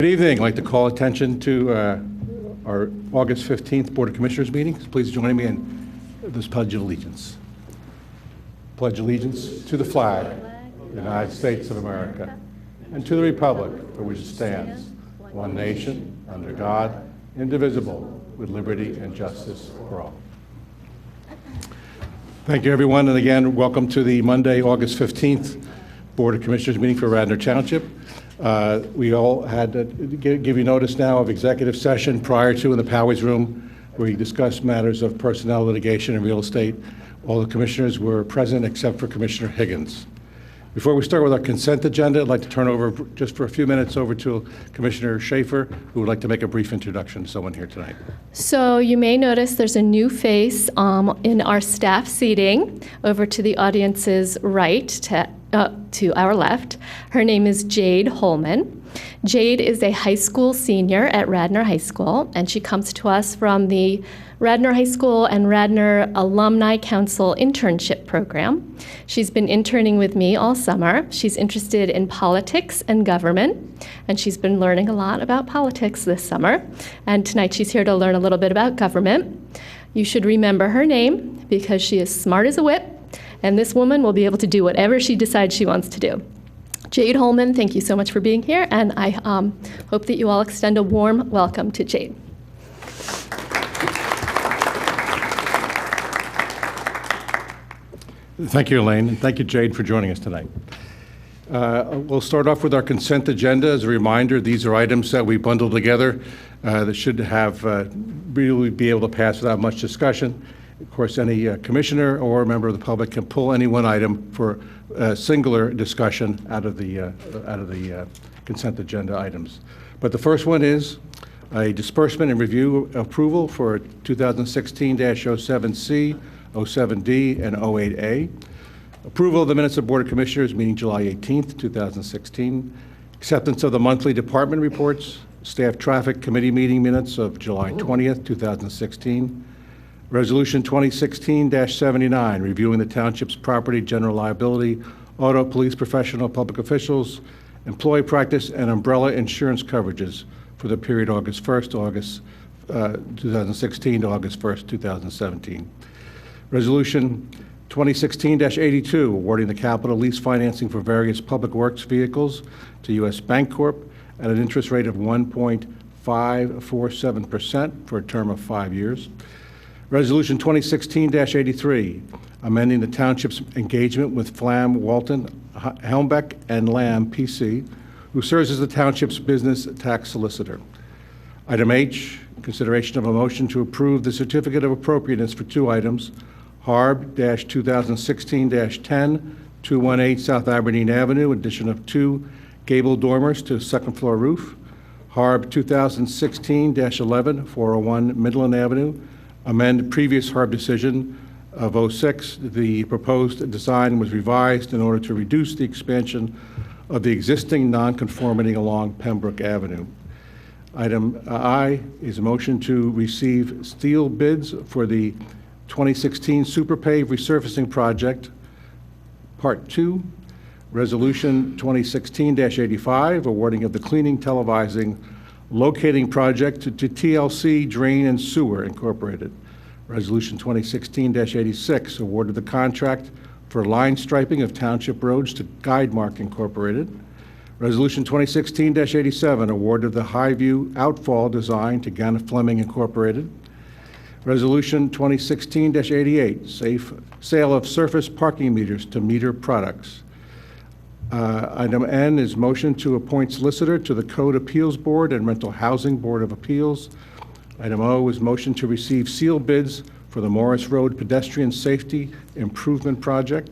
Good evening. I'd like to call attention to our August 15th Board of Commissioners meeting. Please join me in this Pledge of Allegiance. Pledge allegiance to the flag of the United States of America and to the republic for which it stands, one nation, under God, indivisible, with liberty and justice for all. Thank you, everyone. And again, welcome to the Monday, August 15th Board of Commissioners meeting for Radnor Township. We all had to give you notice now of executive session prior to in the Powys Room, where we discussed matters of personnel, litigation, and real estate. All the commissioners were present except for Commissioner Higgins. Before we start with our consent agenda, I'd like to turn over just for a few minutes over to Commissioner Schaefer, who would like to make a brief introduction to someone here tonight. So you may notice there's a new face in our staff seating over to the audience's right, to our left. Her name is Jade Holman. Jade is a high school senior at Radnor High School, and she comes to us from the Radnor High School and Radnor Alumni Council internship program. She's been interning with me all summer. She's interested in politics and government, and she's been learning a lot about politics this summer. And tonight she's here to learn a little bit about government. You should remember her name because she is smart as a whip, and this woman will be able to do whatever she decides she wants to do. Jade Holman, thank you so much for being here, and I hope that you all extend a warm welcome to Jade. Thank you, Elaine, and thank you, Jade, for joining us tonight. We'll start off with our consent agenda. As a reminder, these are items that we bundled together that should have really be able to pass without much discussion. Of course, any commissioner or member of the public can pull any one item for singular discussion out of the consent agenda items. But the first one is a disbursement and review approval for 2016-07C, 07D, and 08A. Approval of the minutes of Board of Commissioners meeting July 18th, 2016. Acceptance of the monthly department reports. Staff Traffic Committee meeting minutes of July 20th, 2016. Resolution 2016-79, reviewing the Township's property, general liability, auto, police, professional, public officials, employee practice, and umbrella insurance coverages for the period August 1st, 2016 to August 1st, 2017. Resolution 2016-82, awarding the capital lease financing for various public works vehicles to U.S. Bancorp at an interest rate of 1.547% for a term of 5 years. Resolution 2016-83, amending the Township's engagement with Flam, Walton, Helmbeck, and Lamb, P.C., who serves as the Township's business tax solicitor. Item H, consideration of a motion to approve the certificate of appropriateness for two items, HARB-2016-10, 218 South Aberdeen Avenue, addition of 2 gable dormers to second floor roof, HARB 2016-11, 401 Midland Avenue, amend previous HARB decision of 06. The proposed design was revised in order to reduce the expansion of the existing nonconformity along Pembroke Avenue. Item I is a motion to receive steel bids for the 2016 Superpave resurfacing project, Part 2, Resolution 2016-85, awarding of the cleaning, televising, locating project to TLC Drain and Sewer Incorporated. Resolution 2016-86, awarded the contract for line striping of township roads to Guidemark Incorporated. Resolution 2016-87, awarded the Highview outfall design to Gannett Fleming Incorporated. Resolution 2016-88, sale of surface parking meters to Meter Products. Item N is motion to appoint solicitor to the Code Appeals Board and Rental Housing Board of Appeals. Item O is motion to receive sealed bids for the Morris Road Pedestrian Safety Improvement Project.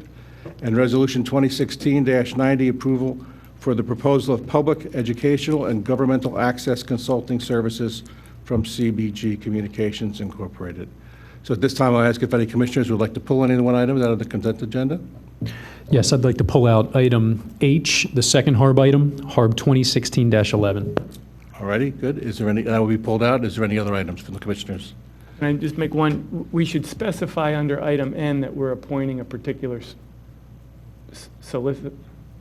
And Resolution 2016-90, approval for the proposal of public, educational, and governmental access consulting services from CBG Communications Incorporated. So at this time, I'll ask if any commissioners would like to pull any one item out of the consent agenda. Yes, I'd like to pull out item H, the second HARB item, HARB 2016-11. All righty, good. Is there any, that will be pulled out. Is there any other items from the commissioners? Can I just make one? We should specify under item N that we're appointing a particular solicitor.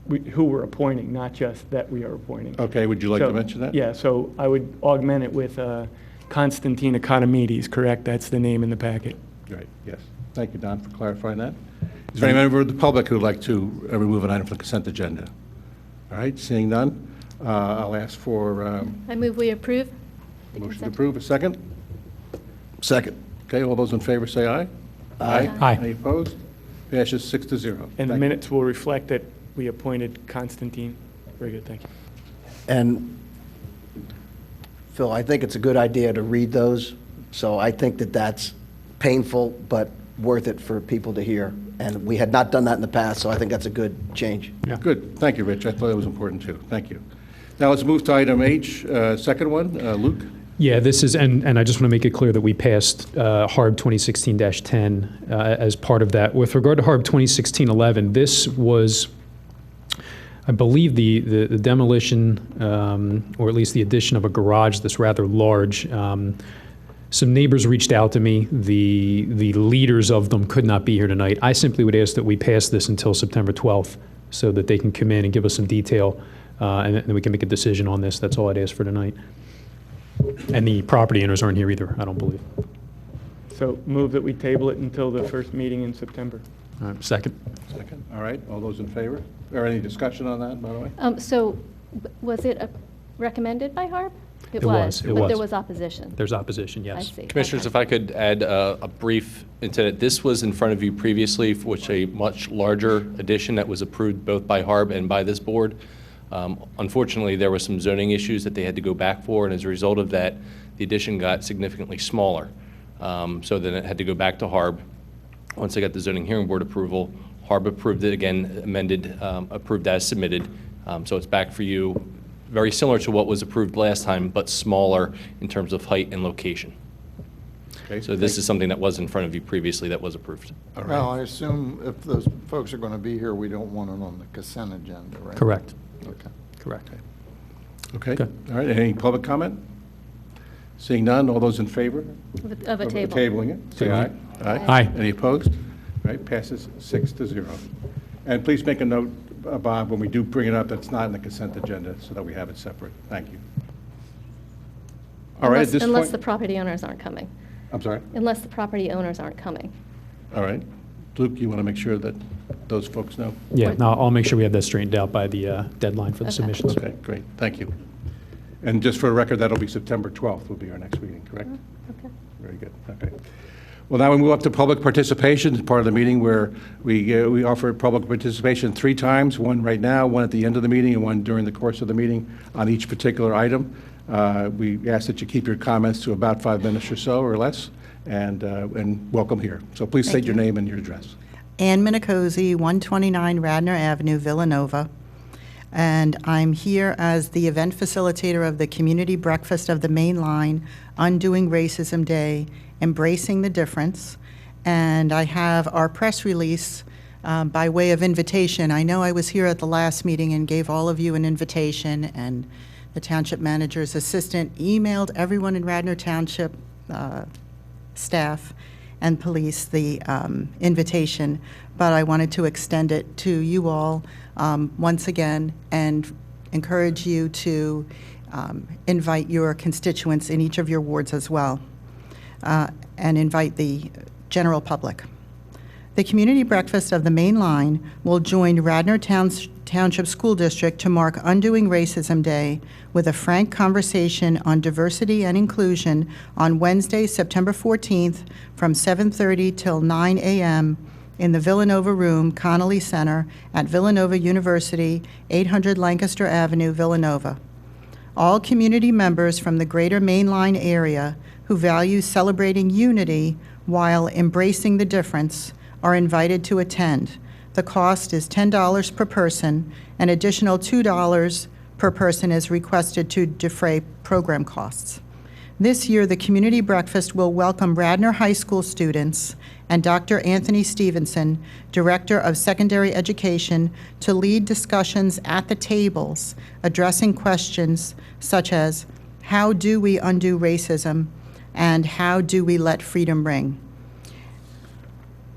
who we're appointing, not just that we are appointing. Okay, would you like to So, mention that? Yeah, so I would augment it with Constantine Economides, correct? That's the name in the packet. Great, yes. Thank you, Don, for clarifying that. Is there any member of the public who would like to remove an item from the consent agenda? All right, seeing none, I'll ask for I move we approve. a the motion to consent. approve. A second? Second. Okay, all those in favor say aye. Aye. Any opposed? Passes 6-0. And the Thank you. minutes will reflect that we appointed Constantine. Very good, thank you. And Phil, I think it's a good idea to read those, so I think that that's painful but worth it for people to hear. And we had not done that in the past, so I think that's a good change. Good, thank you, Rich. I thought that was important, too. Thank you. Now, let's move to item H, second one. Luke? Yeah, this is, and I just want to make it clear that we passed HARB 2016-10 as part of that. With regard to HARB 2016-11, this was, I believe, the demolition, or at least the addition of a garage that's rather large. Some neighbors reached out to me. The leaders of them could not be here tonight. I simply would ask that we pass this until September 12th so that they can come in and give us some detail, and then we can make a decision on this. That's all I'd ask for tonight. And the property owners aren't here either, I don't believe. So move that we table it until the first meeting in September. Second. Second. All right, all those in favor? Or any discussion on that, by the way? So was it recommended by HARB? It was, it But was. there was opposition? There's opposition, I yes. see. Commissioners, Okay. if I could add a brief into that. This was in front of you previously, for which a much larger addition that was approved both by HARB and by this board. Unfortunately, there were some zoning issues that they had to go back for, and as a result of that, the addition got significantly smaller. So then it had to go back to HARB. Once they got the zoning hearing board approval, HARB approved it again, amended, approved as submitted. So it's back for you, very similar to what was approved last time, but smaller in terms of height and location. Okay, So this is something that was in front of you previously that was approved. all right. Well, I assume if those folks are going to be here, we don't want it on the consent agenda, right? Correct, Okay. correct. Okay, Okay. all right, any public comment? Seeing none, all those in favor? Of a table. Tabling it, say aye. Tabling Aye. Any opposed? All right, passes 6-0. And please make a note, Bob, when we do bring it up, that's not in the consent agenda, so that we have it separate. Thank you. All right, at this Unless the point, property owners aren't coming. I'm sorry? Unless the property owners aren't coming. All right. Luke, you want to make sure that those folks know? Yeah, no, I'll make sure we have that straightened out by the deadline for the Okay. submissions. Okay, great, thank you. And just for the record, that'll be September 12th will be our next meeting, correct? Okay. Very good, okay. Well, now we move up to public participation, it's part of the meeting where we offer public participation 3 times, one right now, one at the end of the meeting, and one during the course of the meeting on each particular item. We ask that you keep your comments to about 5 minutes or so or less, and welcome here. So please state your name and your address. Ann Minicozy, 129 Radnor Avenue, Villanova. And I'm here as the event facilitator of the Community Breakfast of the Main Line, Undoing Racism Day, Embracing the Difference. And I have our press release by way of invitation. I know I was here at the last meeting and gave all of you an invitation, and the Township Manager's assistant emailed everyone in Radnor Township staff and police the invitation, but I wanted to extend it to you all once again and encourage you to invite your constituents in each of your wards as well, and invite the general public. The Community Breakfast of the Main Line will join Radnor Township School District to mark Undoing Racism Day with a frank conversation on diversity and inclusion on Wednesday, September 14th from 7:30 till 9 a.m. in the Villanova Room, Connolly Center at Villanova University, 800 Lancaster Avenue, Villanova. All community members from the greater Main Line area who value celebrating unity while embracing the difference are invited to attend. The cost is $10 per person. An additional $2 per person is requested to defray program costs. This year, the community breakfast will welcome Radnor High School students and Dr. Anthony Stevenson, Director of Secondary Education, to lead discussions at the tables addressing questions such as, how do we undo racism, and how do we let freedom ring?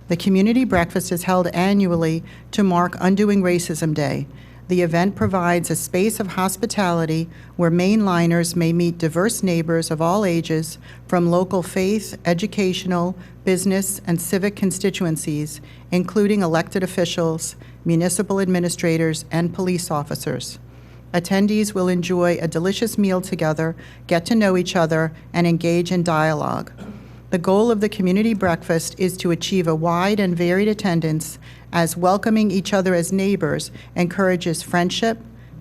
The community breakfast is held annually to mark Undoing Racism Day. The event provides a space of hospitality where Mainliners may meet diverse neighbors of all ages from local faith, educational, business, and civic constituencies, including elected officials, municipal administrators, and police officers. Attendees will enjoy a delicious meal together, get to know each other, and engage in dialogue. The goal of the community breakfast is to achieve a wide and varied attendance, as welcoming each other as neighbors encourages friendship,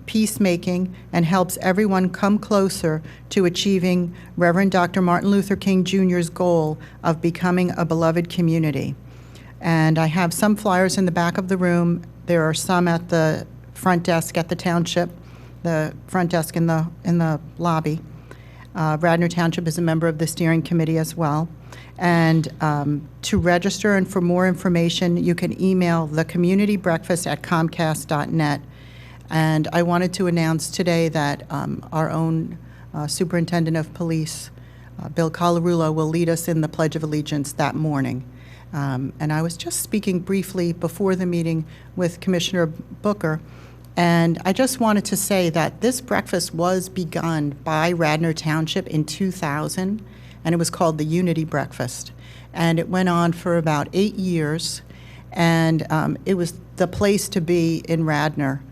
peacemaking, and helps everyone come closer to achieving Reverend Dr. Martin Luther King Jr.'s goal of becoming a beloved community. And I have some flyers in the back of the room. There are some at the front desk at the Township, the front desk in the lobby. Radnor Township is a member of the steering committee as well. And to register and for more information, you can email thecommunitybreakfast@comcast.net. And I wanted to announce today that our own Superintendent of Police, Bill Colarulo, will lead us in the Pledge of Allegiance that morning. And I was just speaking briefly before the meeting with Commissioner Booker, and I just wanted to say that this breakfast was begun by Radnor Township in 2000, and it was called the Unity Breakfast. And it went on for about 8 years, and it was the place to be in Radnor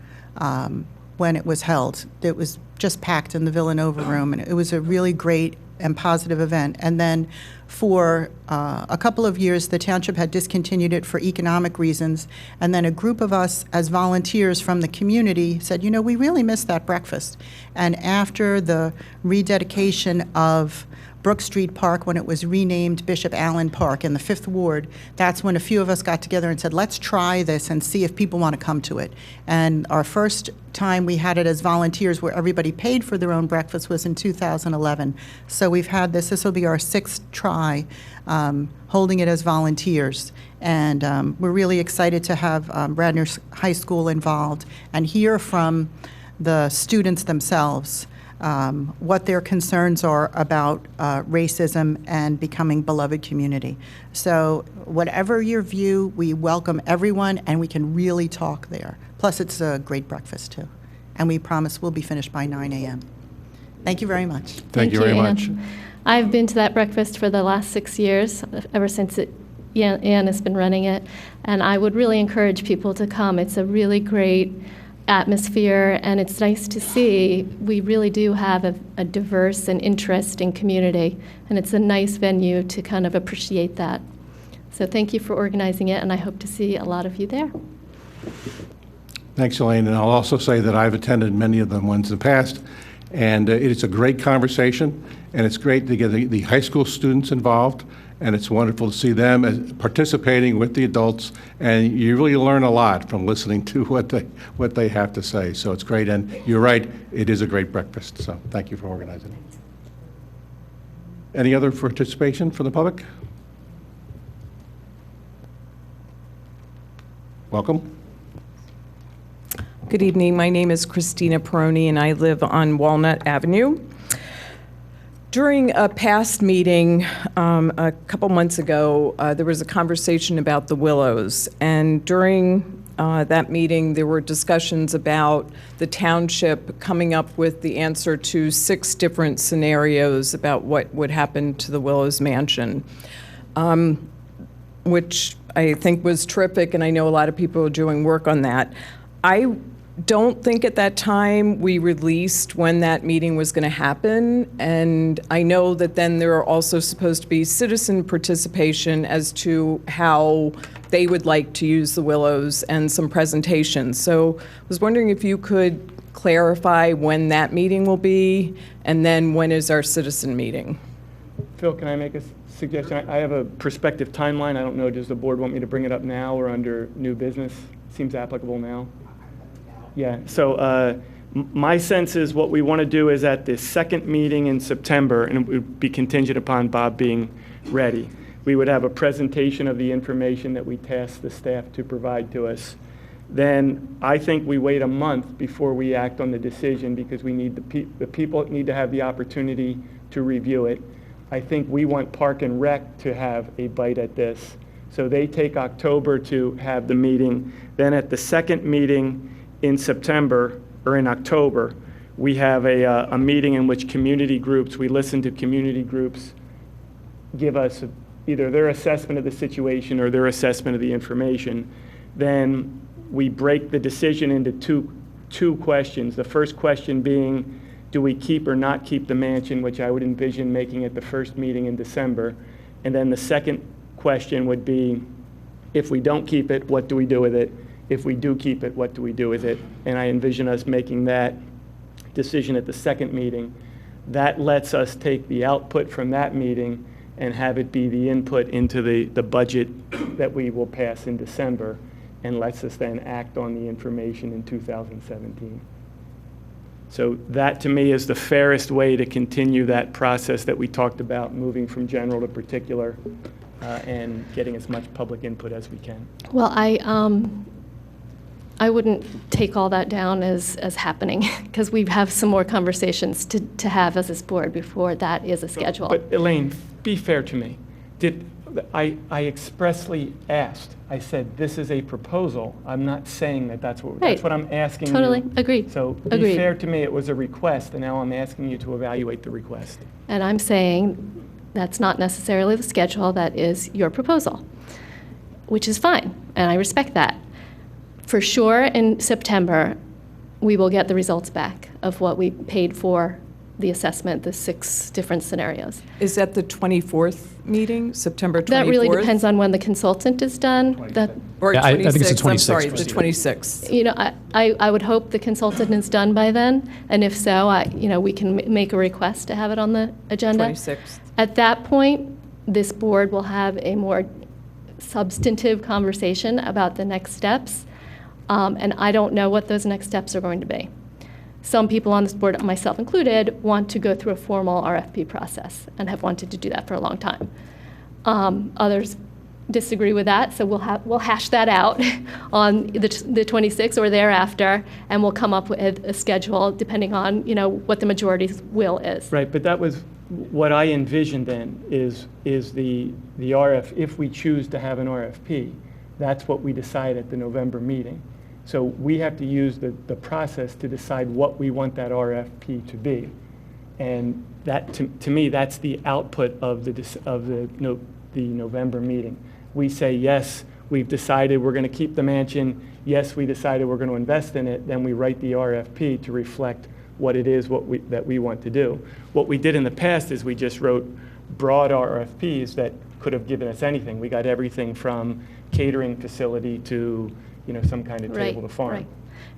when it was held. It was just packed in the Villanova room, and it was a really great and positive event. And then for a couple of years, the township had discontinued it for economic reasons, and then a group of us as volunteers from the community said, you know, we really missed that breakfast. And after the rededication of Brook Street Park, when it was renamed Bishop Allen Park in the 5th Ward, that's when a few of us got together and said, let's try this and see if people want to come to it. And our first time we had it as volunteers where everybody paid for their own breakfast was in 2011. So we've had this will be our 6th try holding it as volunteers. And we're really excited to have Radnor High School involved and hear from the students themselves what their concerns are about racism and becoming beloved community. So whatever your view, we welcome everyone, and we can really talk there. Plus, it's a great breakfast, too. And we promise we'll be finished by 9 a.m. Thank you very much. Thank you very much. Ann. I've been to that breakfast for the last 6 years, ever since Ann has been running it, and I would really encourage people to come. It's a really great atmosphere, and it's nice to see we really do have a diverse and interesting community, and it's a nice venue to kind of appreciate that. So thank you for organizing it, and I hope to see a lot of you there. Thanks, Elaine. And I'll also say that I've attended many of the ones in the past, and it's a great conversation, and it's great to get the high school students involved, and it's wonderful to see them participating with the adults, and you really learn a lot from listening to what they have to say. So it's great, and you're right, it is a great breakfast. So thank you for organizing it. Any other participation from the public? Welcome. Good evening. My name is Christina Peroni, and I live on Walnut Avenue. During a past meeting a couple months ago, there was a conversation about the Willows, and during that meeting, there were discussions about the township coming up with the answer to 6 different scenarios about what would happen to the Willows Mansion, which I think was terrific, and I know a lot of people are doing work on that. I don't think at that time we released when that meeting was going to happen, and I know that then there are also supposed to be citizen participation as to how they would like to use the Willows and some presentations. So I was wondering if you could clarify when that meeting will be, and then when is our citizen meeting? Phil, can I make a suggestion? I have a prospective timeline. I don't know, does the board want me to bring it up now or under new business? Seems applicable now. Yeah, so my sense is what we want to do is at the 2nd meeting in September, and it would be contingent upon Bob being ready, we would have a presentation of the information that we tasked the staff to provide to us. Then I think we wait a month before we act on the decision, because we need the people need to have the opportunity to review it. I think we want Park and Rec to have a bite at this. So they take October to have the meeting. Then at the 2nd meeting in September or in October, we have a meeting in which we listen to community groups give us either their assessment of the situation or their assessment of the information. Then we break the decision into two questions. The first question being, do we keep or not keep the mansion, which I would envision making at the first meeting in December. And then the second question would be, if we don't keep it, what do we do with it? If we do keep it, what do we do with it? And I envision us making that decision at the second meeting. That lets us take the output from that meeting and have it be the input into the budget that we will pass in December, and lets us then act on the information in 2017. So that, to me, is the fairest way to continue that process that we talked about, moving from general to particular, and getting as much public input as we can. Well, I wouldn't take all that down as happening, because we have some more conversations to have as this board before that is a schedule. But Elaine, be fair to me. I expressly asked, I said, this is a proposal. I'm not saying that's Right. what I'm asking you. Totally, agreed. So be Agreed. fair to me, it was a request, and now I'm asking you to evaluate the request. And I'm saying that's not necessarily the schedule, that is your proposal, which is fine, and I respect that. For sure, in September, we will get the results back of what we paid for the assessment, the 6 different scenarios. Is that the 24th meeting, September 24th? That really depends on when the consultant is done. That, Or Yeah, I think it's the 26th, I'm sorry, 26th. the 26th. you know, I would hope the consultant is done by then, and if so, we can make a request to have it on the agenda. 26th. At that point, this board will have a more substantive conversation about the next steps, and I don't know what those next steps are going to be. Some people on this board, myself included, want to go through a formal RFP process and have wanted to do that for a long time. Others disagree with that, so we'll hash that out on the 26th or thereafter, and we'll come up with a schedule depending on what the majority's will is. Right, but that was what I envisioned then is the RF, if we choose to have an RFP, that's what we decide at the November meeting. So we have to use the process to decide what we want that RFP to be. And that, to me, that's the output of the November meeting. We say, yes, we've decided we're going to keep the mansion. Yes, we decided we're going to invest in it. Then we write the RFP to reflect what it is that we want to do. What we did in the past is we just wrote broad RFPs that could have given us anything. We got everything from catering facility to some kind of table to farm. Right.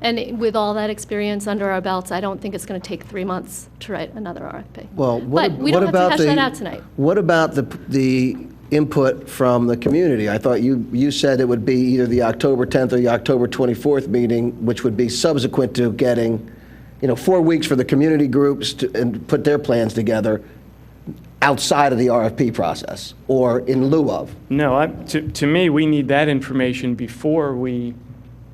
And with all that experience under our belts, I don't think it's going to take 3 months to write another RFP. Well, But we don't have to hash that out tonight. What about the input from the community? I thought you said it would be either the October 10th or the October 24th meeting, which would be subsequent to getting, 4 weeks for the community groups and put their plans together outside of the RFP process or in lieu of. No, to me, we need that information before we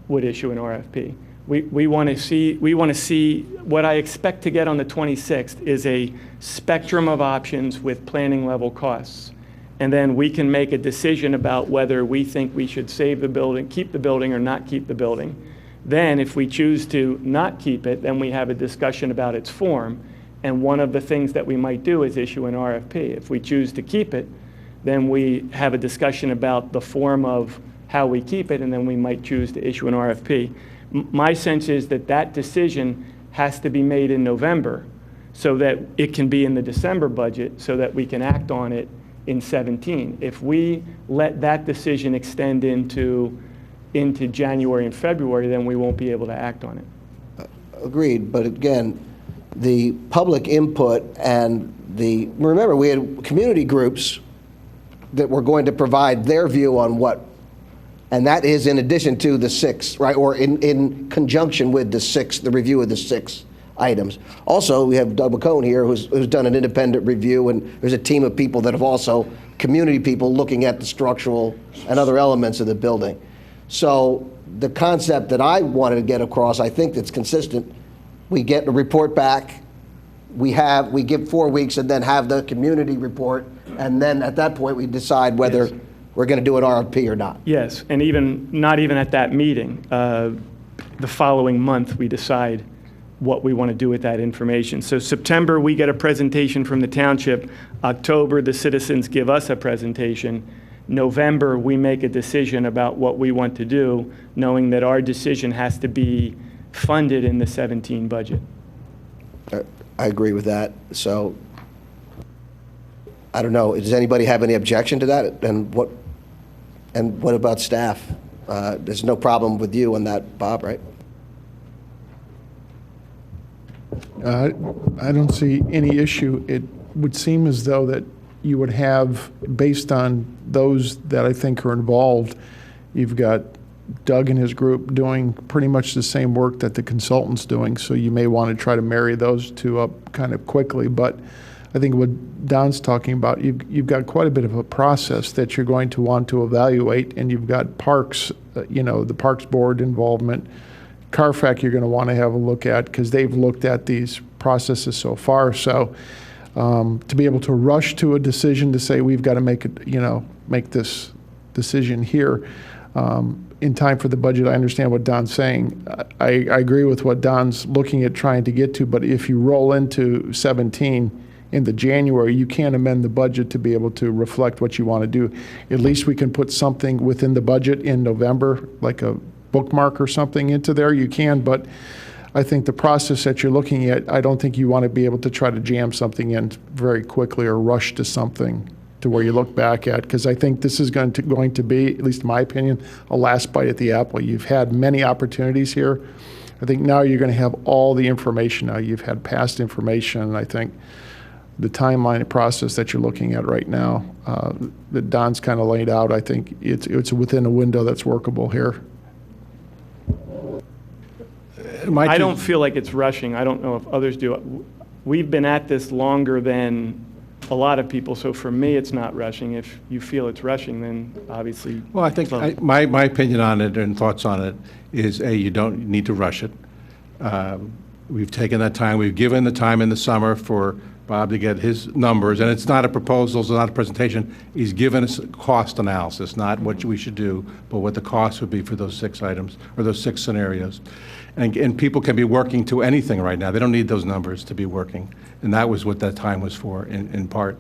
would issue an RFP. We want to see what I expect to get on the 26th is a spectrum of options with planning level costs. And then we can make a decision about whether we think we should save the building, keep the building, or not keep the building. Then if we choose to not keep it, then we have a discussion about its form. And one of the things that we might do is issue an RFP. If we choose to keep it, then we have a discussion about the form of how we keep it, and then we might choose to issue an RFP. My sense is that decision has to be made in November so that it can be in the December budget so that we can act on it in 17. If we let that decision extend into January and February, then we won't be able to act on it. Agreed, but again, the public input and remember, we had community groups that were going to provide their view on what, and that is in addition to the 6, right, or in conjunction with the review of the 6 items. Also, we have Doug McCone here who's done an independent review, and there's a team of people that have also, community people looking at the structural and other elements of the building. So the concept that I wanted to get across, I think that's consistent. We get a report back, we give 4 weeks and then have the community report, and then at that point we decide whether we're going to do an RFP or not. Yes, and not even at that meeting. the following month, we decide what we want to do with that information. So September, we get a presentation from the township. October, the citizens give us a presentation. November, we make a decision about what we want to do, knowing that our decision has to be funded in the 17 budget. I agree with that. So I don't know. Does anybody have any objection to that? And what about staff? There's no problem with you on that, Bob, right? I don't see any issue. It would seem as though that you would have, based on those that I think are involved, you've got Doug and his group doing pretty much the same work that the consultant's doing, so you may want to try to marry those two up kind of quickly. But I think what Don's talking about, you've got quite a bit of a process that you're going to want to evaluate, and you've got parks, the Parks Board involvement. CARFAC you're going to want to have a look at because they've looked at these processes so far. So to be able to rush to a decision to say we've got to make this decision here in time for the budget, I understand what Don's saying. I agree with what Don's looking at trying to get to, but if you roll into 17 in the January, you can't amend the budget to be able to reflect what you want to do. At least we can put something within the budget in November, like a bookmark or something into there. You can, but I think the process that you're looking at, I don't think you want to be able to try to jam something in very quickly or rush to something to where you look back at, because I think this is going to be, at least in my opinion, a last bite at the apple. You've had many opportunities here. I think now you're going to have all the information now. You've had past information, and I think the timeline and process that you're looking at right now, that Don's kind of laid out, I think it's within a window that's workable here. I don't feel like it's rushing. I don't know if others do. We've been at this longer than a lot of people, so for me, it's not rushing. If you feel it's rushing, then obviously. Well, I think my opinion on it and thoughts on it is, A, you don't need to rush it. We've taken that time. We've given the time in the summer for Bob to get his numbers, and it's not a proposal, it's not a presentation. He's given us a cost analysis, not what we should do, but what the cost would be for those 6 items, or those 6 scenarios. And people can be working to anything right now. They don't need those numbers to be working. And that was what that time was for, in part.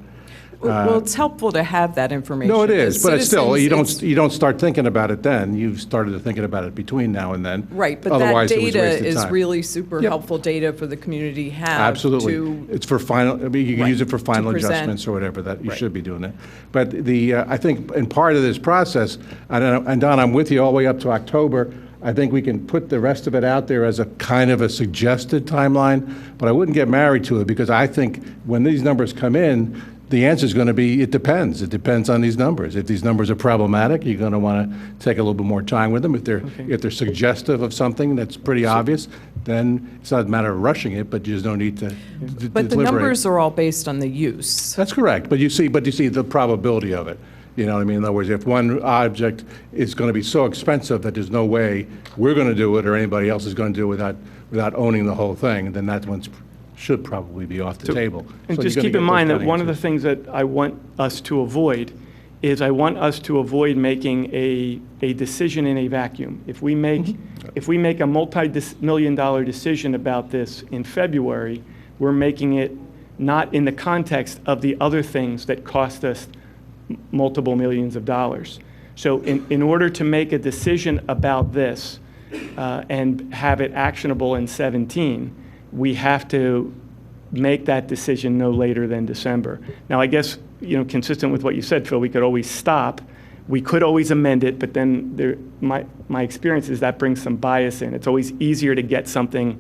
Well, it's helpful to have that information. No, it is, but it's still, you Citizens, don't start thinking about it then. You've started thinking about it between now and then. Right, but Otherwise, that it was data wasted is time. really super Yep. helpful data for the community to have. Absolutely. It's for final, I mean, you can Right, use it for final to present. adjustments or whatever, that you Right. should be doing it. But I think in part of this process, and Don, I'm with you all the way up to October, I think we can put the rest of it out there as a kind of a suggested timeline, but I wouldn't get married to it, because I think when these numbers come in, the answer is going to be, it depends. It depends on these numbers. If these numbers are problematic, you're going to want to take a little bit more time with them. If they're suggestive of something that's pretty obvious, then it's not a matter of rushing it, but you just don't need to But the deliberate. numbers are all based on the use. That's correct, but you see the probability of it. You know what I mean? In other words, if one object is going to be so expensive that there's no way we're going to do it or anybody else is going to do it without owning the whole thing, then that one should probably be off the table. And So just you're keep gonna in get mind those that one of the answers. things that I want us to avoid is I want us to avoid making a decision in a vacuum. If we make a multi-million-dollar decision about this in February, we're making it not in the context of the other things that cost us multiple millions of dollars. So in order to make a decision about this and have it actionable in 17, we have to make that decision no later than December. Now, I guess, consistent with what you said, Phil, we could always stop. We could always amend it, but then my experience is that brings some bias in. It's always easier to get something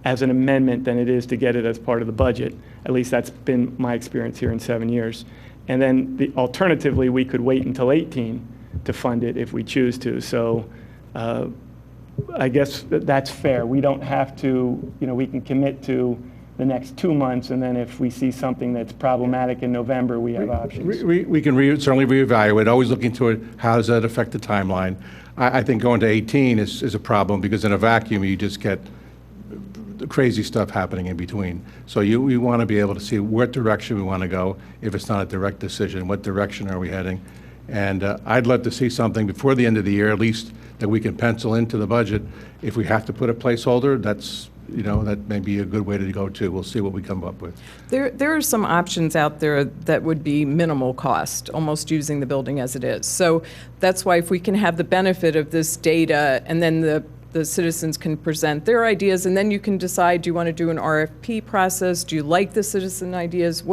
as an amendment than it is to get it as part of the budget. At least that's been my experience here in 7 years. And then alternatively, we could wait until 18 to fund it if we choose to. So I guess that's fair. We don't have to, we can commit to the next 2 months, and then if we see something that's problematic in November, we have options. We can certainly reevaluate, always looking to it, how does that affect the timeline? I think going to 18 is a problem, because in a vacuum, you just get crazy stuff happening in between. So we want to be able to see what direction we want to go. If it's not a direct decision, what direction are we heading? And I'd love to see something before the end of the year, at least that we can pencil into the budget. If we have to put a placeholder, that's, that may be a good way to go too. We'll see what we come up with. There are some options out there that would be minimal cost, almost using the building as it is. So that's why if we can have the benefit of this data, and then the citizens can present their ideas, and then you can decide, do you want to do an RFP process? Do you like the citizen ideas?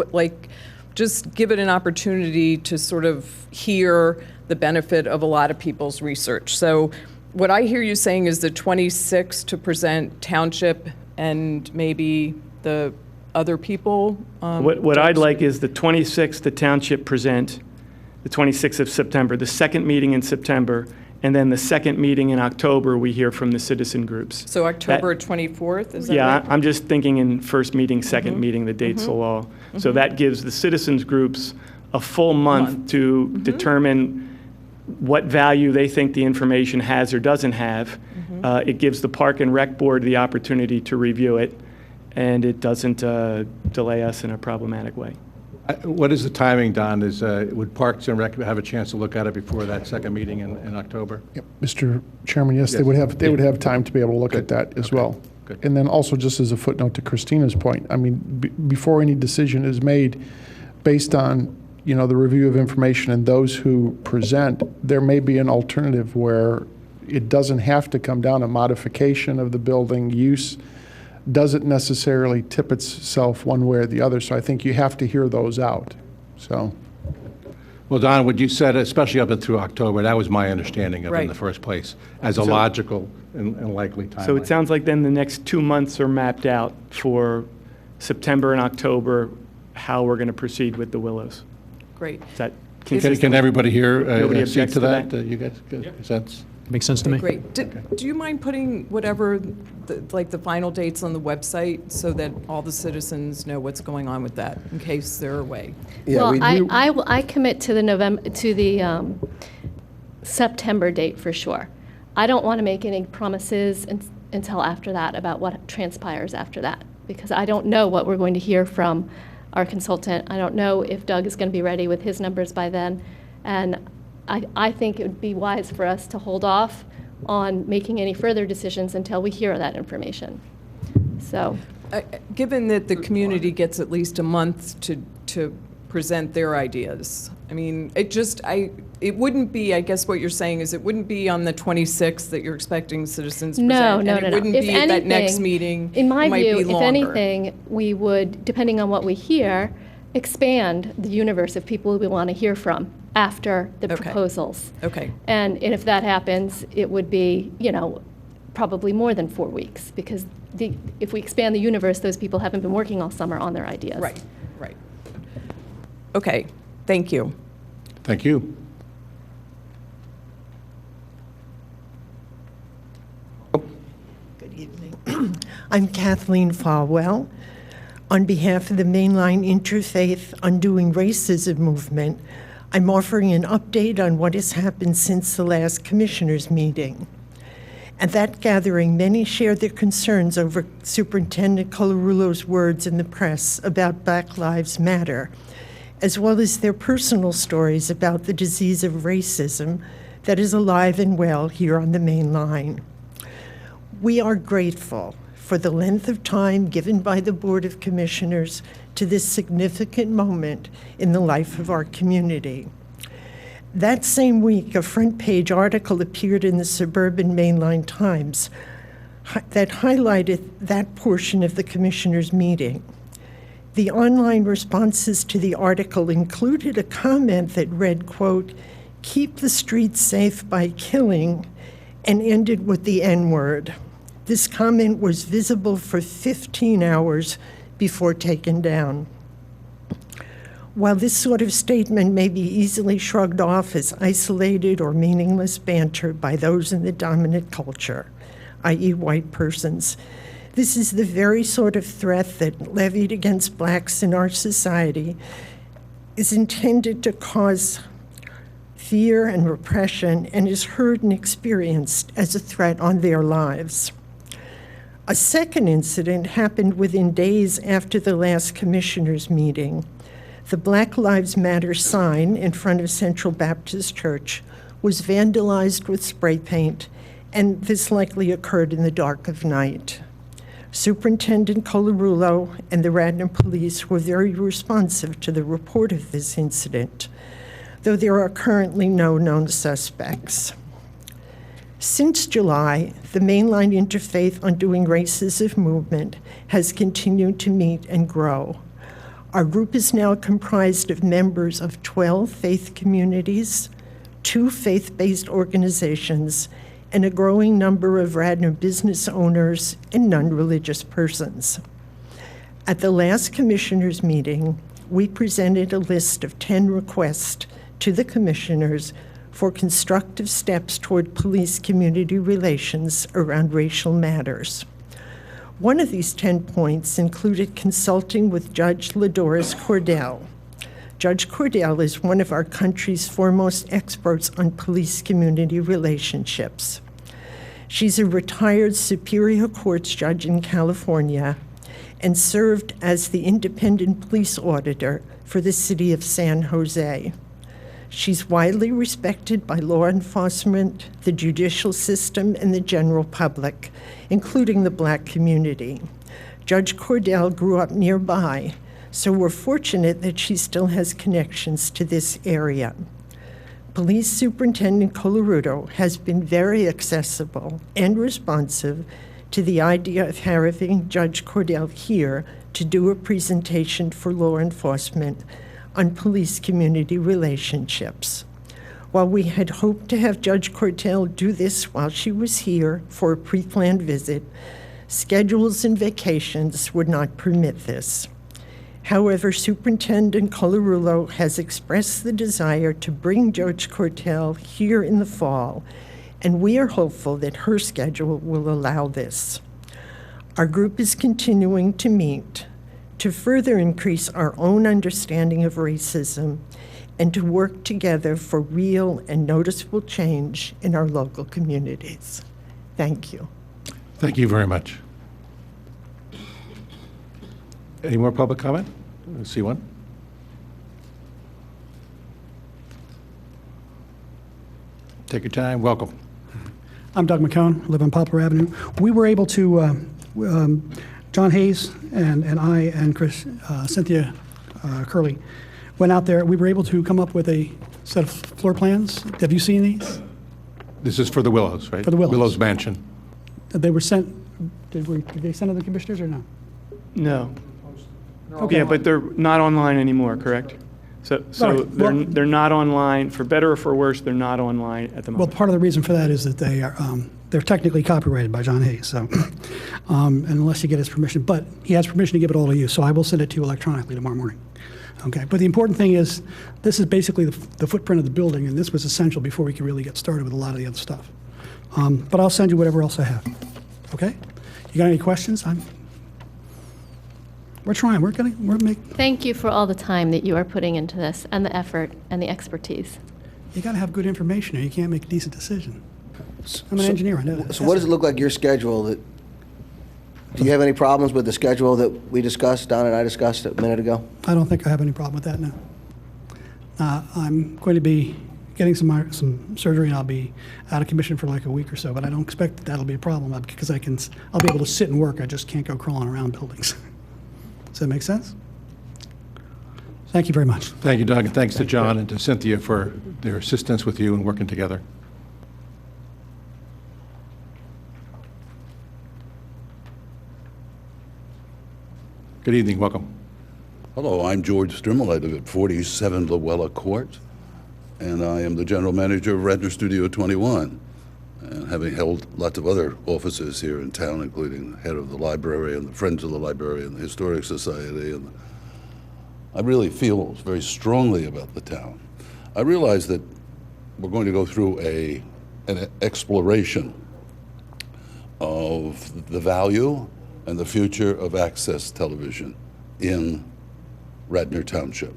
Just give it an opportunity to sort of hear the benefit of a lot of people's research. So what I hear you saying is the 26th to present Township and maybe the other people. What I'd like is the 26th to Township present, the 26th of September, the second meeting in September, and then the second meeting in October, we hear from the citizen groups. So October 24th, is that Yeah, right? I'm just thinking in first meeting, second meeting, the dates will all. So that gives the citizens groups a full month to determine what value they think the information has or doesn't have. It gives the Park and Rec Board the opportunity to review it, and it doesn't delay us in a problematic way. What is the timing, Don? Would Parks and Rec have a chance to look at it before that second meeting in October? Yep. Mr. Chairman, yes, they would have time to be able to look at that as well. Good. And then also, just as a footnote to Christina's point, I mean, before any decision is made, based on the review of information and those who present, there may be an alternative where it doesn't have to come down. A modification of the building use doesn't necessarily tip itself one way or the other. So I think you have to hear those out. So. Well, Don, what you said, especially up and through October, that was my understanding of it in Right. the first place, as a logical and likely timeline. So it sounds like then the next 2 months are mapped out for September and October, how we're going to proceed with the Willows. Great. Is that Can consistent? everybody here Nobody see objects to to that? that? You guys, good sense? Makes sense to me. Great. Do you mind putting whatever, the final dates on the website so that all the citizens know what's going on with that, in case they're away? Yeah, Well, we- I commit to the September date for sure. I don't want to make any promises until after that about what transpires after that, because I don't know what we're going to hear from our consultant. I don't know if Doug is going to be ready with his numbers by then. And I think it would be wise for us to hold off on making any further decisions until we hear that information. So, Given that the community gets at least a month to present their ideas, I mean, it wouldn't be, I guess what you're saying is it wouldn't be on the 26th that you're expecting citizens to no. present. And it wouldn't If be at that next anything, meeting. in my It might view, be if longer. anything, we would, depending on what we hear, expand the universe of people we want to hear from after the Okay. proposals. Okay. And if that happens, it would be, probably more than 4 weeks, because if we expand the universe, those people haven't been working all summer on their ideas. Right. Okay, thank you. Thank you. Good evening. I'm Kathleen Falwell. On behalf of the Mainline Interfaith Undoing Racism movement, I'm offering an update on what has happened since the last commissioners' meeting. At that gathering, many shared their concerns over Superintendent Colarulo's words in the press about Black Lives Matter, as well as their personal stories about the disease of racism that is alive and well here on the Main Line. We are grateful for the length of time given by the Board of Commissioners to this significant moment in the life of our community. That same week, a front-page article appeared in the Suburban Mainline Times that highlighted that portion of the Commissioners' meeting. The online responses to the article included a comment that read, quote, "Keep the streets safe by killing," and ended with the N-word. This comment was visible for 15 hours before taken down. While this sort of statement may be easily shrugged off as isolated or meaningless banter by those in the dominant culture, i.e. white persons, this is the very sort of threat that, levied against blacks in our society, is intended to cause fear and repression and is heard and experienced as a threat on their lives. A second incident happened within days after the last commissioners' meeting. The Black Lives Matter sign in front of Central Baptist Church was vandalized with spray paint, and this likely occurred in the dark of night. Superintendent Colarulo and the Radnor Police were very responsive to the report of this incident, though there are currently no known suspects. Since July, the Mainline Interfaith Undoing Racism movement has continued to meet and grow. Our group is now comprised of members of 12 faith communities, 2 faith-based organizations, and a growing number of Radnor business owners and non-religious persons. At the last commissioners' meeting, we presented a list of 10 requests to the commissioners for constructive steps toward police-community relations around racial matters. One of these 10 points included consulting with Judge Ladoris Cordell. Judge Cordell is one of our country's foremost experts on police-community relationships. She's a retired Superior Courts judge in California and served as the independent police auditor for the city of San Jose. She's widely respected by law enforcement, the judicial system, and the general public, including the Black community. Judge Cordell grew up nearby, so we're fortunate that she still has connections to this area. Police Superintendent Colarulo has been very accessible and responsive to the idea of having Judge Cordell here to do a presentation for law enforcement on police-community relationships. While we had hoped to have Judge Cordell do this while she was here for a pre-planned visit, schedules and vacations would not permit this. However, Superintendent Colarulo has expressed the desire to bring Judge Cordell here in the fall, and we are hopeful that her schedule will allow this. Our group is continuing to meet to further increase our own understanding of racism and to work together for real and noticeable change in our local communities. Thank you. Thank you very much. Any more public comment? I see one. Take your time. Welcome. I'm Doug McCone, live on Poplar Avenue. We were able to, John Hayes and I and Cynthia Curley went out there. We were able to come up with a set of floor plans. Have you seen these? This is for the Willows, right? For the Willows. Willows Mansion. They were sent, did they send to the commissioners or no? No. Okay. Yeah, but they're not online anymore, correct? So Right. Well- they're not online, for better or for worse, they're not online at the Well, moment. part of the reason for that is that they're technically copyrighted by John Hayes, so, unless you get his permission. But he has permission to give it all to you, so I will send it to you electronically tomorrow morning. Okay, but the important thing is, this is basically the footprint of the building, and this was essential before we could really get started with a lot of the other stuff. But I'll send you whatever else I have, okay? You got any questions? We're trying, we're making. Thank you for all the time that you are putting into this and the effort and the expertise. You got to have good information or you can't make a decent decision. I'm an engineer, I know that. So what does it look like your schedule? Do you have any problems with the schedule that we discussed, Don and I discussed a minute ago? I don't think I have any problem with that, no. I'm going to be getting some surgery and I'll be out of commission for like a week or so, but I don't expect that'll be a problem because I'll be able to sit and work. I just can't go crawling around buildings. Does that make sense? Thank you very much. Thank you, Doug, and thanks to John and to Cynthia for their assistance with you and working together. Good evening, welcome. Hello, I'm George Strimmel. I live at 47 Luella Court, and I am the general manager of Radnor Studio 21. And having held lots of other offices here in town, including head of the library and the Friends of the Library and the Historic Society, and I really feel very strongly about the town. I realize that we're going to go through an exploration of the value and the future of access television in Radnor Township.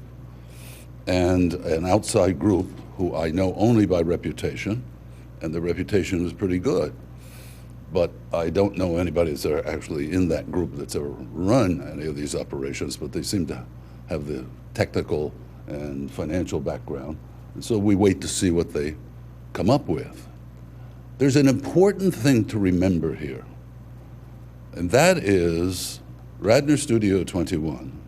And an outside group who I know only by reputation, and the reputation is pretty good, but I don't know anybody that's actually in that group that's ever run any of these operations, but they seem to have the technical and financial background. And so we wait to see what they come up with. There's an important thing to remember here, and that is Radnor Studio 21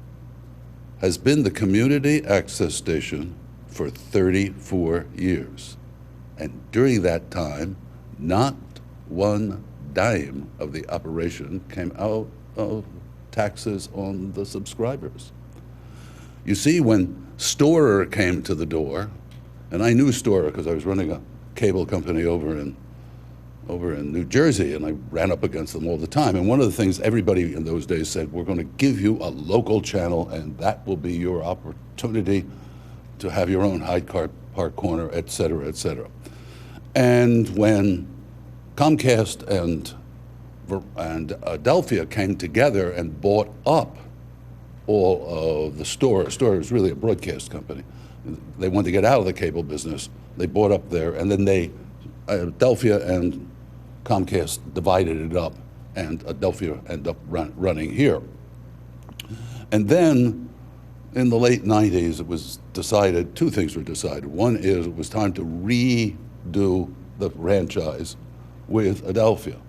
has been the community access station for 34 years. And during that time, not one dime of the operation came out of taxes on the subscribers. You see, when Storer came to the door, and I knew Storer because I was running a cable company over in New Jersey, and I ran up against them all the time. And one of the things everybody in those days said, we're going to give you a local channel, and that will be your opportunity to have your own Hyde Park corner, et cetera, et cetera. And when Comcast and Adelphia came together and bought up all of the Storer is really a broadcast company. They wanted to get out of the cable business. They bought up there, and then Adelphia and Comcast divided it up, and Adelphia ended up running here. And then in the late 90s, it was decided, two things were decided. One is it was time to redo the franchise with Adelphia.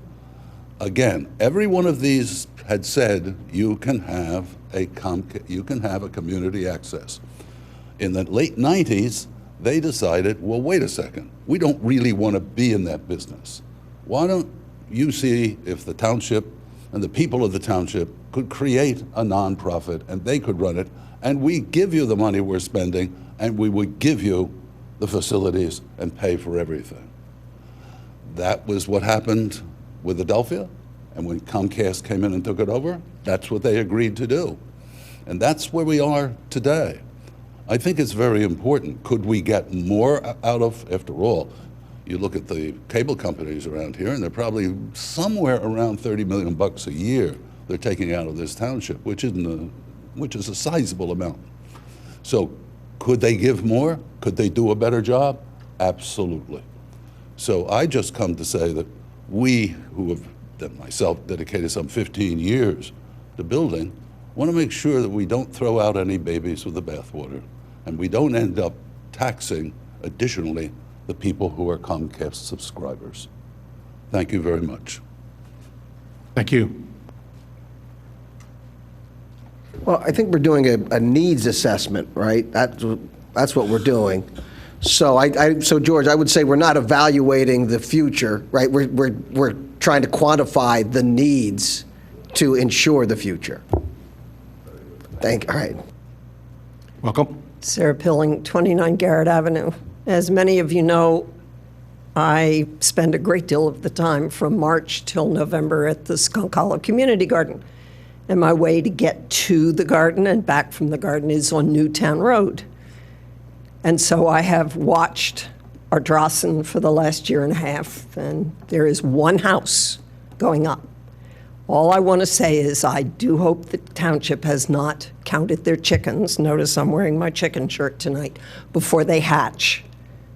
Again, every one of these had said you can have a community access. In the late 90s, they decided, well, wait a second, we don't really want to be in that business. Why don't you see if the township and the people of the township could create a nonprofit and they could run it, and we give you the money we're spending, and we would give you the facilities and pay for everything. That was what happened with Adelphia, and when Comcast came in and took it over, that's what they agreed to do. And that's where we are today. I think it's very important. Could we get more out of, after all, you look at the cable companies around here, and they're probably somewhere around $30 million a year they're taking out of this township, which is a sizable amount. So could they give more? Could they do a better job? Absolutely. So I just come to say that we, who have, myself, dedicated some 15 years to building, want to make sure that we don't throw out any babies with the bathwater, and we don't end up taxing additionally the people who are Comcast subscribers. Thank you very much. Thank you. Well, I think we're doing a needs assessment, right? That's what we're doing. So so George, I would say we're not evaluating the future, right? We're trying to quantify the needs to ensure the future. All right. Welcome. Sarah Pilling, 29 Garrett Avenue. As many of you know, I spend a great deal of the time from March till November at the Skunk Hollow Community Garden. And my way to get to the garden and back from the garden is on Newtown Road. And so I have watched Ardrossan for the last year and a half, and there is one house going up. All I want to say is I do hope the township has not counted their chickens. Notice I'm wearing my chicken shirt tonight, before they hatch,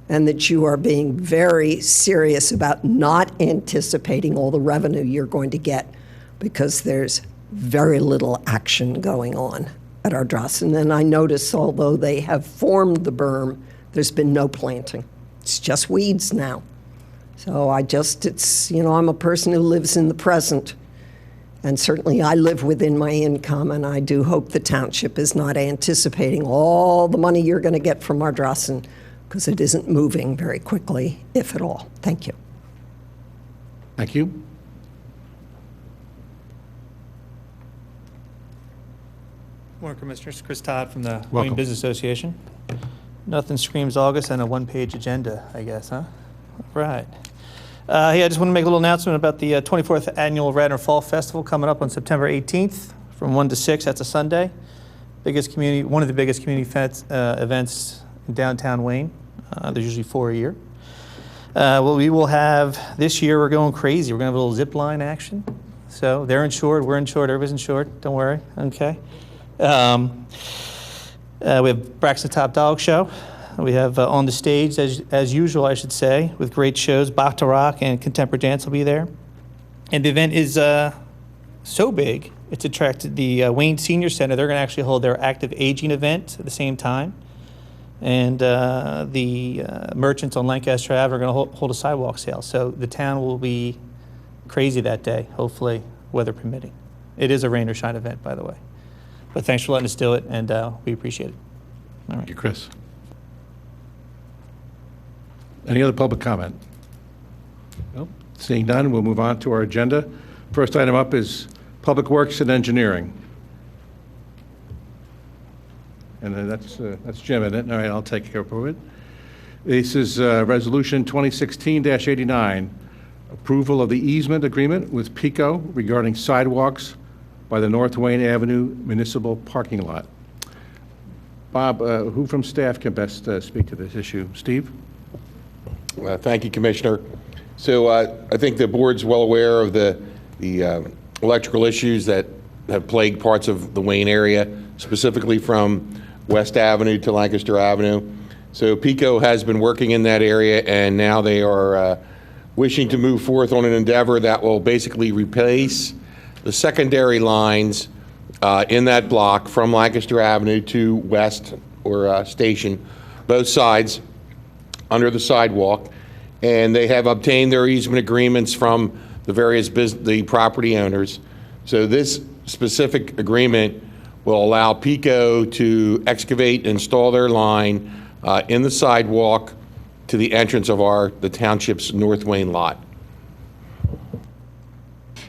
and that you are being very serious about not anticipating all the revenue you're going to get, because there's very little action going on at Ardrossan. And I notice, although they have formed the berm, there's been no planting. It's just weeds now. So I'm a person who lives in the present. And certainly I live within my income, and I do hope the township is not anticipating all the money you're going to get from Ardrossan, because it isn't moving very quickly, if at all. Thank you. Thank you. Morning, Commissioners. Chris Todd from the Welcome. Wayne Business Association. Nothing screams August and a one-page agenda, I guess, huh? Right. I just want to make a little announcement about the 24th Annual Radnor Fall Festival coming up on September 18th from 1 to 6. That's a Sunday. One of the biggest community events in downtown Wayne. There's usually 4 a year. We will have, this year we're going crazy. We're going to have a little zip line action. So they're insured, we're insured, everybody's insured. Don't worry, okay. We have Braxton Top Dog Show. We have on the stage, as usual, I should say, with great shows. Bach to Rock and Contemporary Dance will be there. And the event is so big, it's attracted the Wayne Senior Center. They're going to actually hold their active aging event at the same time. And the merchants on Lancaster Ave are going to hold a sidewalk sale. So the town will be crazy that day, hopefully, weather permitting. It is a rain or shine event, by the way. But thanks for letting us do it, and we appreciate it. All right. Thank you, Chris. Any other public comment? No? Seeing none, we'll move on to our agenda. First item up is Public Works and Engineering. And then that's Jim, isn't it? All right, I'll take care of it. This is Resolution 2016-89, approval of the easement agreement with PECO regarding sidewalks by the North Wayne Avenue Municipal Parking Lot. Bob, who from staff can best speak to this issue? Steve? Thank you, Commissioner. So I think the board's well aware of the electrical issues that have plagued parts of the Wayne area, specifically from West Avenue to Lancaster Avenue. So PECO has been working in that area, and now they are wishing to move forth on an endeavor that will basically replace the secondary lines in that block from Lancaster Avenue to West or Station, both sides under the sidewalk. And they have obtained their easement agreements from the various the property owners. So this specific agreement will allow PECO to excavate and install their line in the sidewalk to the entrance of the township's North Wayne lot.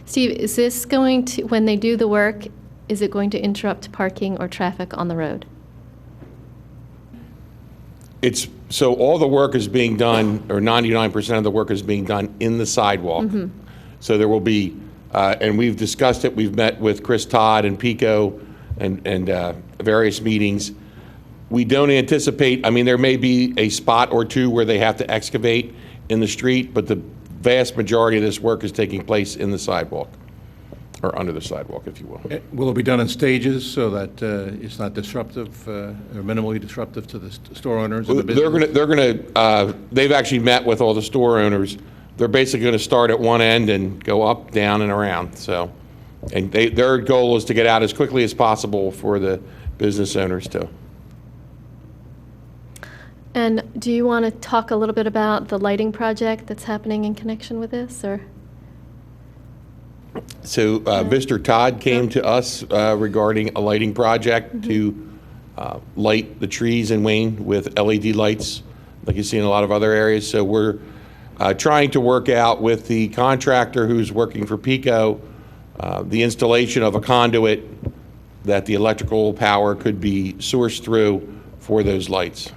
Steve, is this going to, when they do the work, is it going to interrupt parking or traffic on the road? So all the work is being done, or 99% of the work is being done in the sidewalk. Mm-hmm. So there will be, and we've discussed it, we've met with Chris Todd and PECO and various meetings. We don't anticipate, I mean, there may be a spot or two where they have to excavate in the street, but the vast majority of this work is taking place in the sidewalk, or under the sidewalk, if you will. Will it be done in stages so that it's not disruptive or minimally disruptive to the store owners? And the business? They've actually met with all the store owners. They're basically going to start at one end and go up, down, and around. So, and their goal is to get out as quickly as possible for the business owners too. And do you want to talk a little bit about the lighting project that's happening in connection with this, or? So Mr. Todd came to us regarding a lighting project to light the trees in Wayne with LED lights, like you see in a lot of other areas. So we're trying to work out with the contractor who's working for PECO the installation of a conduit that the electrical power could be sourced through for those lights,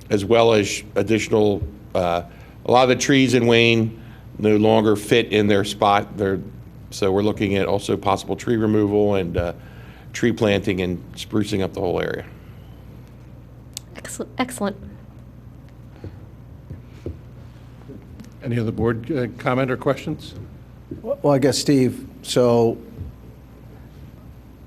as well as additional, a lot of the trees in Wayne no longer fit in their spot. So we're looking at also possible tree removal and tree planting and sprucing up the whole area. Excellent. Any other board comment or questions? Well, I guess, Steve, so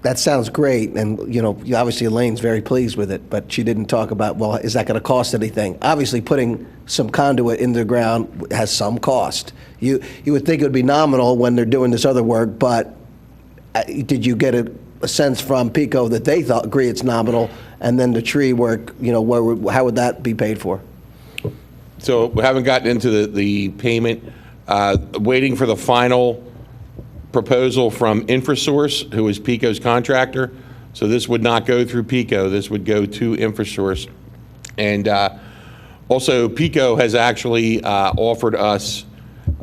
that sounds great, and, you know, obviously Elaine's very pleased with it, but she didn't talk about, well, is that going to cost anything? Obviously, putting some conduit in the ground has some cost. You would think it would be nominal when they're doing this other work, but did you get a sense from PECO that they agree it's nominal, and then the tree work, you know, how would that be paid for? So we haven't gotten into the payment. Waiting for the final proposal from InfraSource, who is PECO's contractor. So this would not go through PECO. This would go to InfraSource. And also, PECO has actually offered us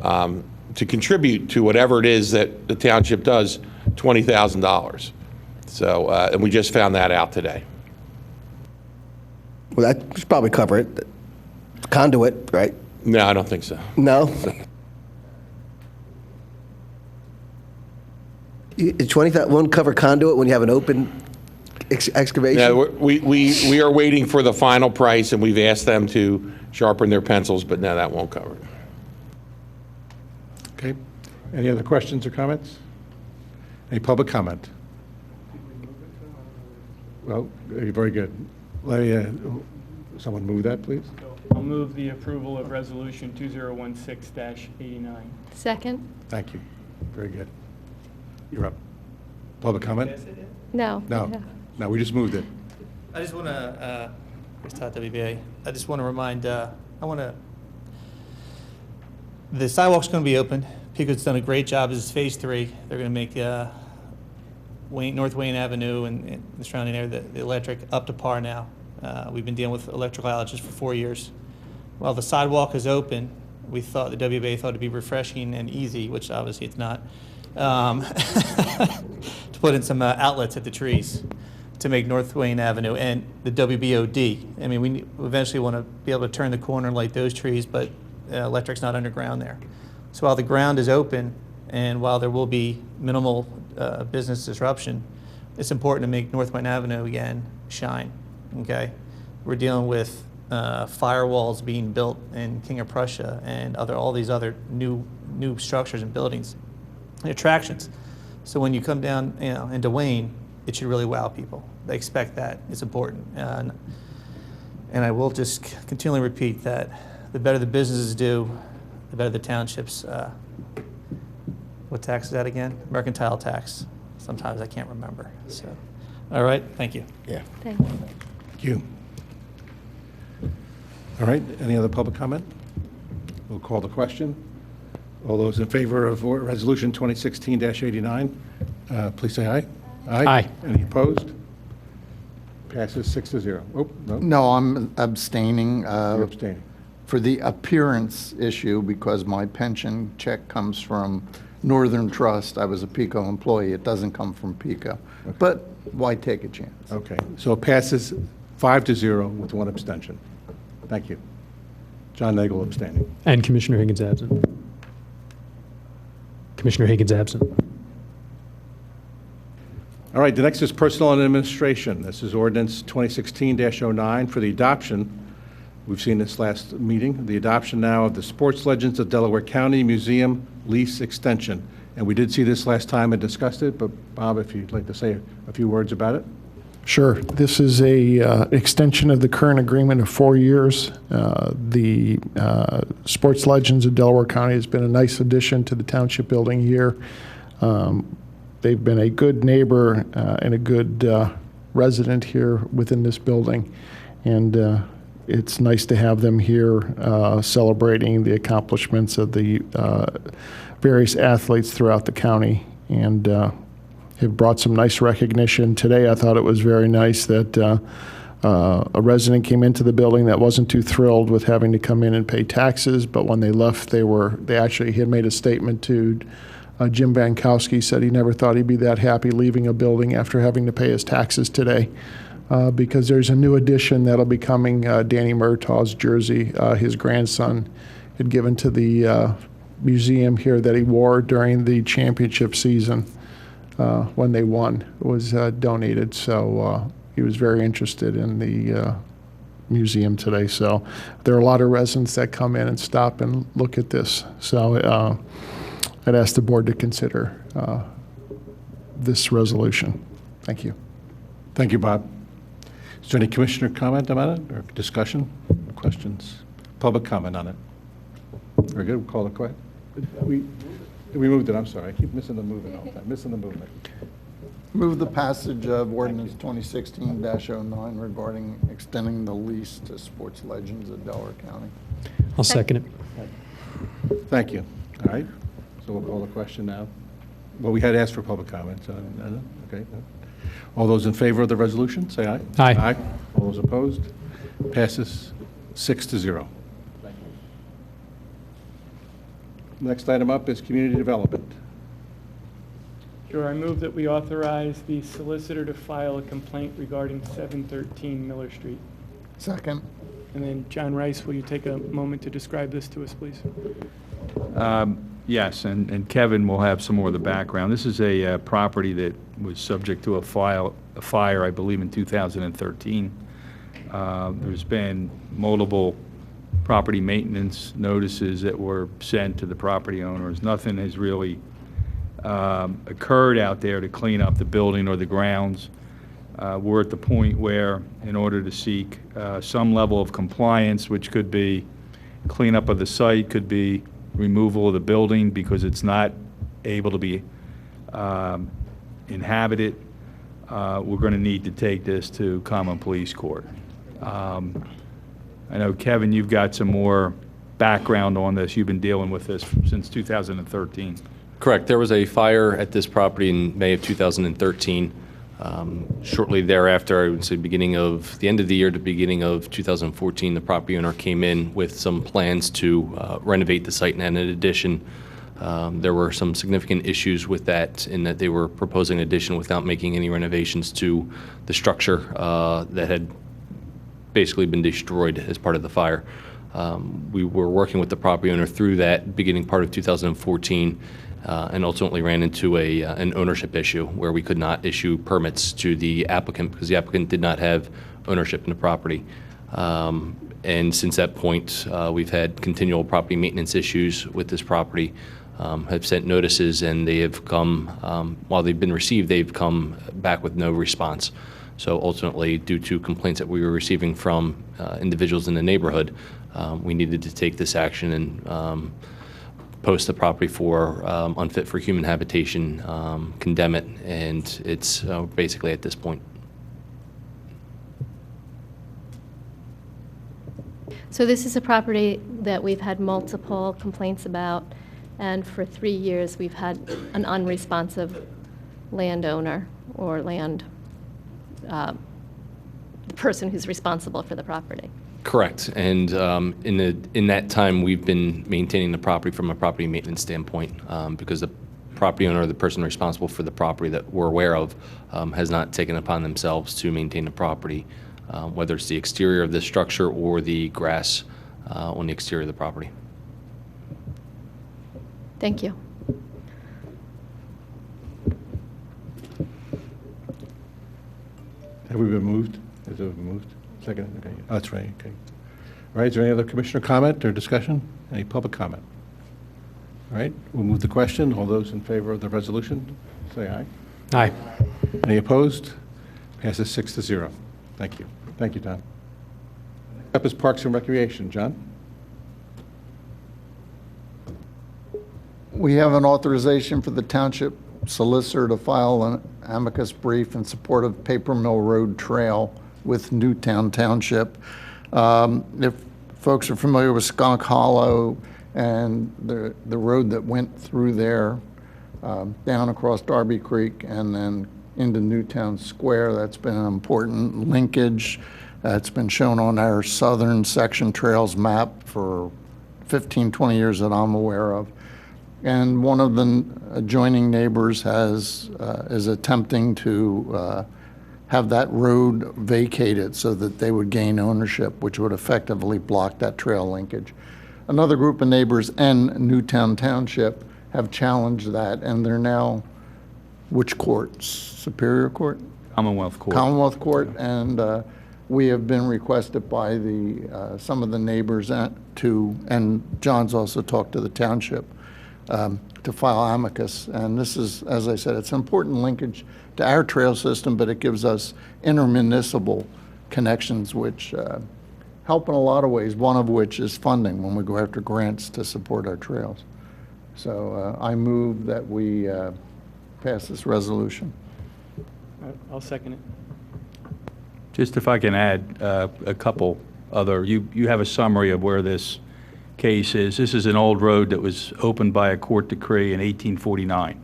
to contribute to whatever it is that the township does, $20,000. So, and we just found that out today. Well, that should probably cover it. Conduit, right? No, I don't think so. No? 20,000 won't cover conduit when you have an open excavation? No, we are waiting for the final price, and we've asked them to sharpen their pencils, but no, that won't cover it. Okay. Any other questions or comments? Any public comment? Well, very good. Let me, someone move that, please. I'll move the approval of Resolution 2016-89. Second. Thank you. Very good. You're up. Public comment? No. No, we just moved it. I just want to, here's Todd WBA. I just want to remind, the sidewalk's going to be open. PECO's done a great job. This is phase 3. They're going to make North Wayne Avenue and the surrounding area, the electric, up to par now. We've been dealing with electrical outages for 4 years. While the sidewalk is open, we thought, the WBA thought it'd be refreshing and easy, which obviously it's not, to put in some outlets at the trees to make North Wayne Avenue and the WBOD. I mean, we eventually want to be able to turn the corner and light those trees, but electric's not underground there. So while the ground is open and while there will be minimal business disruption, it's important to make North Wayne Avenue again shine, okay? We're dealing with firewalls being built in King of Prussia and all these other new structures and buildings and attractions. So when you come down into Wayne, it should really wow people. They expect that. It's important. And I will just continually repeat that the better the businesses do, the better the townships. What tax is that again? Mercantile tax. Sometimes I can't remember. So, all right. Thank you. Yeah. Thanks. Thank you. All right, any other public comment? We'll call the question. All those in favor of Resolution 2016-89, please say aye. Aye. Any opposed? Passes 6-0. Oh, no, No, I'm abstaining. you're abstaining. For the appearance issue, because my pension check comes from Northern Trust. I was a PECO employee. It doesn't come from PECO. But why take a chance? Okay, so it passes 5-0 with one abstention. Thank you. John Nagel abstaining. And Commissioner Higgins absent. Commissioner Higgins absent. All right, the next is Personnel and Administration. This is ordinance 2016-09 for the adoption. We've seen this last meeting, the adoption now of the Sports Legends of Delaware County Museum lease extension. And we did see this last time and discussed it, but Bob, if you'd like to say a few words about it. Sure. This is a extension of the current agreement of 4 years. The Sports Legends of Delaware County has been a nice addition to the township building here. They've been a good neighbor and a good resident here within this building. And it's nice to have them here celebrating the accomplishments of the various athletes throughout the county. And have brought some nice recognition. Today, I thought it was very nice that a resident came into the building that wasn't too thrilled with having to come in and pay taxes, but when they left, they actually had made a statement to Jim Bankowski, said he never thought he'd be that happy leaving a building after having to pay his taxes today, because there's a new addition that'll be coming, Danny Murtaugh's jersey, his grandson had given to the museum here that he wore during the championship season. When they won, was donated. So he was very interested in the museum today. So there are a lot of residents that come in and stop and look at this. So I'd ask the board to consider this resolution. Thank you. Thank you, Bob. Is there any commissioner comment about it or discussion, questions, public comment on it? Very good. We'll call the question. We moved it, I'm sorry. I keep missing the movement all the time, missing the movement. Move the passage of ordinance 2016-09 regarding extending the lease to Sports Legends of Delaware County. I'll second it. Thank you. All right, so we'll call the question now. Well, we had asked for public comments. Okay. All those in favor of the resolution, say aye. Aye. Aye. All those opposed? Passes 6-0. Next item up is community development. Sure, I move that we authorize the solicitor to file a complaint regarding 713 Miller Street. Second. And then, John Rice, will you take a moment to describe this to us, please? Yes, and Kevin will have some more of the background. This is a property that was subject to a fire, I believe, in 2013. There's been multiple property maintenance notices that were sent to the property owners. Nothing has really occurred out there to clean up the building or the grounds. We're at the point where, in order to seek some level of compliance, which could be cleanup of the site, could be removal of the building because it's not able to be inhabit it, we're going to need to take this to common police court. I know, Kevin, you've got some more background on this. You've been dealing with this since 2013. Correct. There was a fire at this property in May of 2013. Shortly thereafter, I would say the end of the year to beginning of 2014, the property owner came in with some plans to renovate the site and add an addition. There were some significant issues with that in that they were proposing an addition without making any renovations to the structure that had basically been destroyed as part of the fire. We were working with the property owner through that beginning part of 2014 and ultimately ran into an ownership issue where we could not issue permits to the applicant because the applicant did not have ownership in the property. And since that point, we've had continual property maintenance issues with this property, have sent notices, and they have come, while they've been received, they've come back with no response. So ultimately, due to complaints that we were receiving from individuals in the neighborhood, we needed to take this action and post the property for unfit for human habitation, condemn it, and it's basically at this point. So this is a property that we've had multiple complaints about, and for 3 years we've had an unresponsive landowner or the person who's responsible for the property. Correct. And in that time, we've been maintaining the property from a property maintenance standpoint because the property owner, the person responsible for the property that we're aware of, has not taken upon themselves to maintain the property, whether it's the exterior of the structure or the grass on the exterior of the property. Thank you. Have we been moved? Has it been moved? Second? Okay. Oh, that's right. Okay. All right. Is there any other commissioner comment or discussion? Any public comment? All right. We'll move the question. All those in favor of the resolution, say aye. Aye. Any opposed? Passes 6-0. Thank you. Thank you, Don. Up is Parks and Recreation. John? We have an authorization for the township solicitor to file an amicus brief in support of Paper Mill Road Trail with Newtown Township. If folks are familiar with Skunk Hollow and the road that went through there, down across Darby Creek and then into Newtown Square, that's been an important linkage. It's been shown on our southern section trails map for 15, 20 years that I'm aware of. And one of the adjoining neighbors is attempting to have that road vacated so that they would gain ownership, which would effectively block that trail linkage. Another group of neighbors and Newtown Township have challenged that, and they're now, which courts? Superior Court? Commonwealth Court. Commonwealth Court, and we have been requested by some of the neighbors and John's also talked to the township to file amicus. And this is, as I said, it's an important linkage to our trail system, but it gives us intermunicipal connections, which help in a lot of ways, one of which is funding when we go after grants to support our trails. So I move that we pass this resolution. I'll second it. Just if I can add a couple other, you have a summary of where this case is. This is an old road that was opened by a court decree in 1849.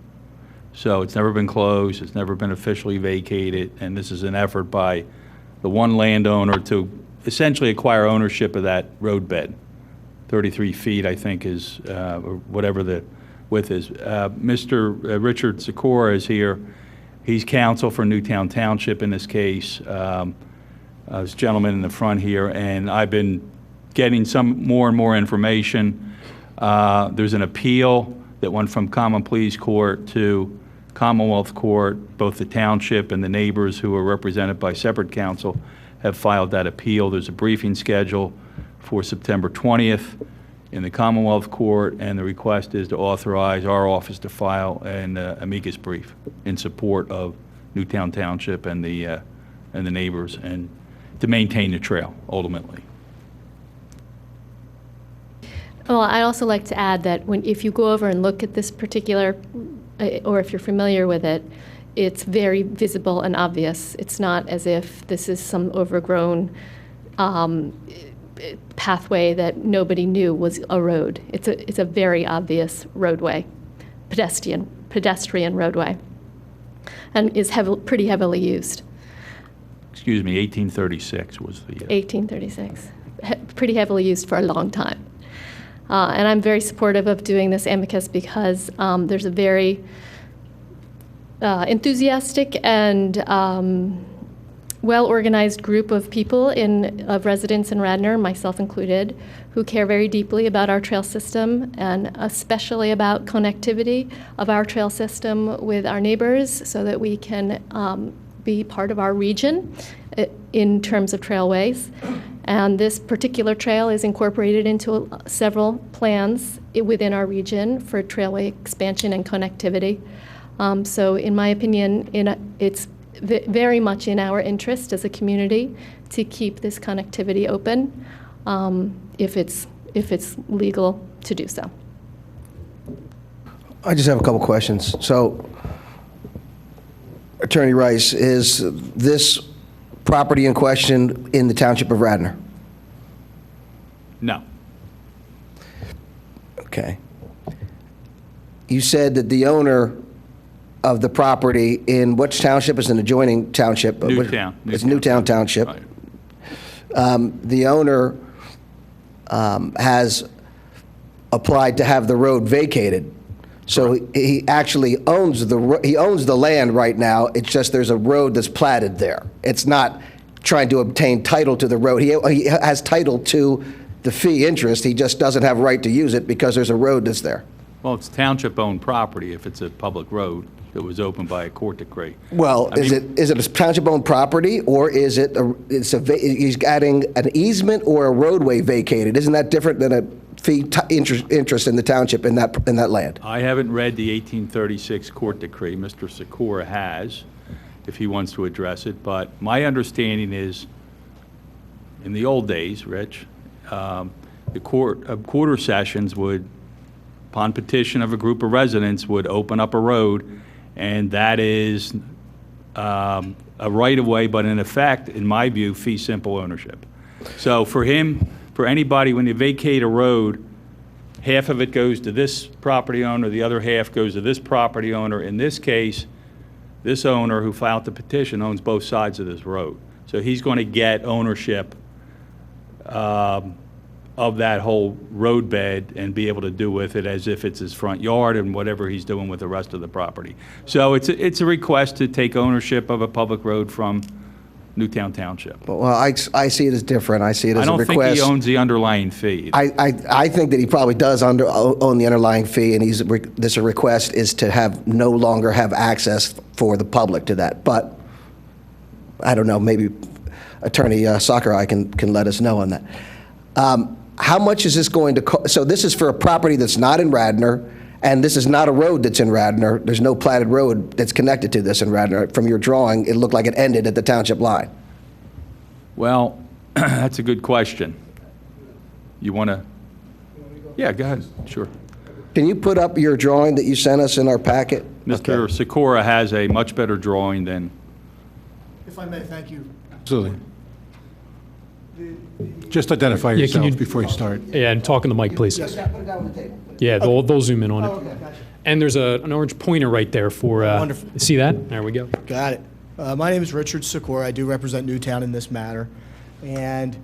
So it's never been closed, it's never been officially vacated, and this is an effort by the one landowner to essentially acquire ownership of that roadbed. 33 feet, I think, is, or whatever the width is. Mr. Richard Sikora is here. He's counsel for Newtown Township in this case. This gentleman in the front here, and I've been getting some more and more information. There's an appeal that went from Common Pleas Court to Commonwealth Court. Both the township and the neighbors who are represented by separate counsel have filed that appeal. There's a briefing schedule for September 20th in the Commonwealth Court, and the request is to authorize our office to file an amicus brief in support of Newtown Township and the neighbors, and to maintain the trail ultimately. Well, I'd also like to add that if you go over and look at this particular or if you're familiar with it, it's very visible and obvious. It's not as if this is some overgrown pathway that nobody knew was a road. It's a very obvious roadway, pedestrian roadway, and is pretty heavily used. Excuse me, 1836 was the... 1836. Pretty heavily used for a long time. And I'm very supportive of doing this amicus because there's a very enthusiastic and well-organized group of people of residents in Radnor, myself included, who care very deeply about our trail system and especially about connectivity of our trail system with our neighbors so that we can be part of our region in terms of trailways. And this particular trail is incorporated into several plans within our region for trailway expansion and connectivity. So in my opinion, it's very much in our interest as a community to keep this connectivity open if it's legal to do so. I just have a couple questions. So, Attorney Rice, is this property in question in the Township of Radnor? No. Okay. You said that the owner of the property in which township is an adjoining township? Newtown. It's Newtown Township. Right. The owner has applied to have the road vacated. So he actually owns the land right now. It's just there's a road that's platted there. It's not trying to obtain title to the road. He has title to the fee interest. He just doesn't have a right to use it because there's a road that's there. Well, it's township-owned property if it's a public road that was opened by a court decree. Well, is it a township-owned property, or is it he's adding an easement or a roadway vacated? Isn't that different than a fee interest in the township in that land? I haven't read the 1836 court decree. Mr. Sikora has, if he wants to address it. But my understanding is, in the old days, Rich, the quarter sessions would, upon petition of a group of residents, would open up a road, and that is a right-of-way, but in effect, in my view, fee simple ownership. So for anybody, when you vacate a road, half of it goes to this property owner, the other half goes to this property owner. In this case, this owner who filed the petition owns both sides of this road. So he's going to get ownership of that whole roadbed and be able to do with it as if it's his front yard and whatever he's doing with the rest of the property. So it's a request to take ownership of a public road from Newtown Township. Well, I see it as different. I see it as a request. I don't think he owns the underlying fee. I think that he probably does own the underlying fee, and this request is to no longer have access for the public to that. But I don't know, maybe Attorney Sakurai can let us know on that. How much is this going to cost? So this is for a property that's not in Radnor, and this is not a road that's in Radnor. There's no platted road that's connected to this in Radnor. From your drawing, it looked like it ended at the township line. Well, that's a good question. You want to? Yeah, go ahead. Sure. Can you put up your drawing that you sent us in our packet? Mr. Sikora has a much better drawing than. If I may, thank you. Absolutely. Just identify yourself before you start. Yeah, and talk in the mic, please. Yes, put it down on the table. Yeah, they'll zoom in on it. Oh, okay, gotcha. And there's an orange pointer right there for. Wonderful. See that? There we go. Got it. My name is Richard Sikora. I do represent Newtown in this matter. And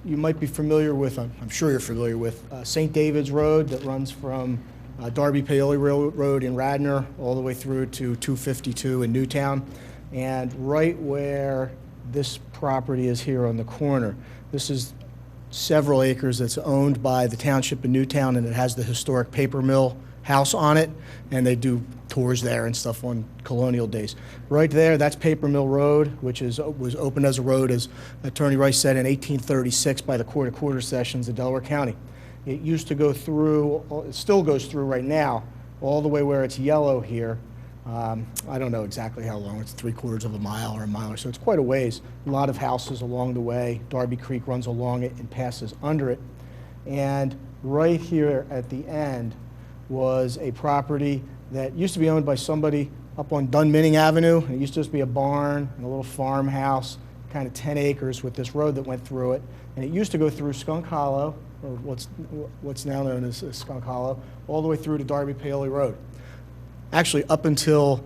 you might be familiar with, I'm sure you're familiar with, St. David's Road that runs from Darby Paoli Road in Radnor all the way through to 252 in Newtown. And right where this property is here on the corner, this is several acres that's owned by the township in Newtown, and it has the historic paper mill house on it, and they do tours there and stuff on colonial days. Right there, that's Paper Mill Road, which was opened as a road, as Attorney Rice said, in 1836 by the Court of Quarter Sessions of Delaware County. It used to go through, it still goes through right now, all the way where it's yellow here. I don't know exactly how long, it's 3/4 of a mile or a mile or so. It's quite a ways. A lot of houses along the way. Darby Creek runs along it and passes under it. And right here at the end was a property that used to be owned by somebody up on Dunminning Avenue. It used to just be a barn and a little farmhouse, kind of 10 acres with this road that went through it. And it used to go through Skunk Hollow, or what's now known as Skunk Hollow, all the way through to Darby Paoli Road. Actually, up until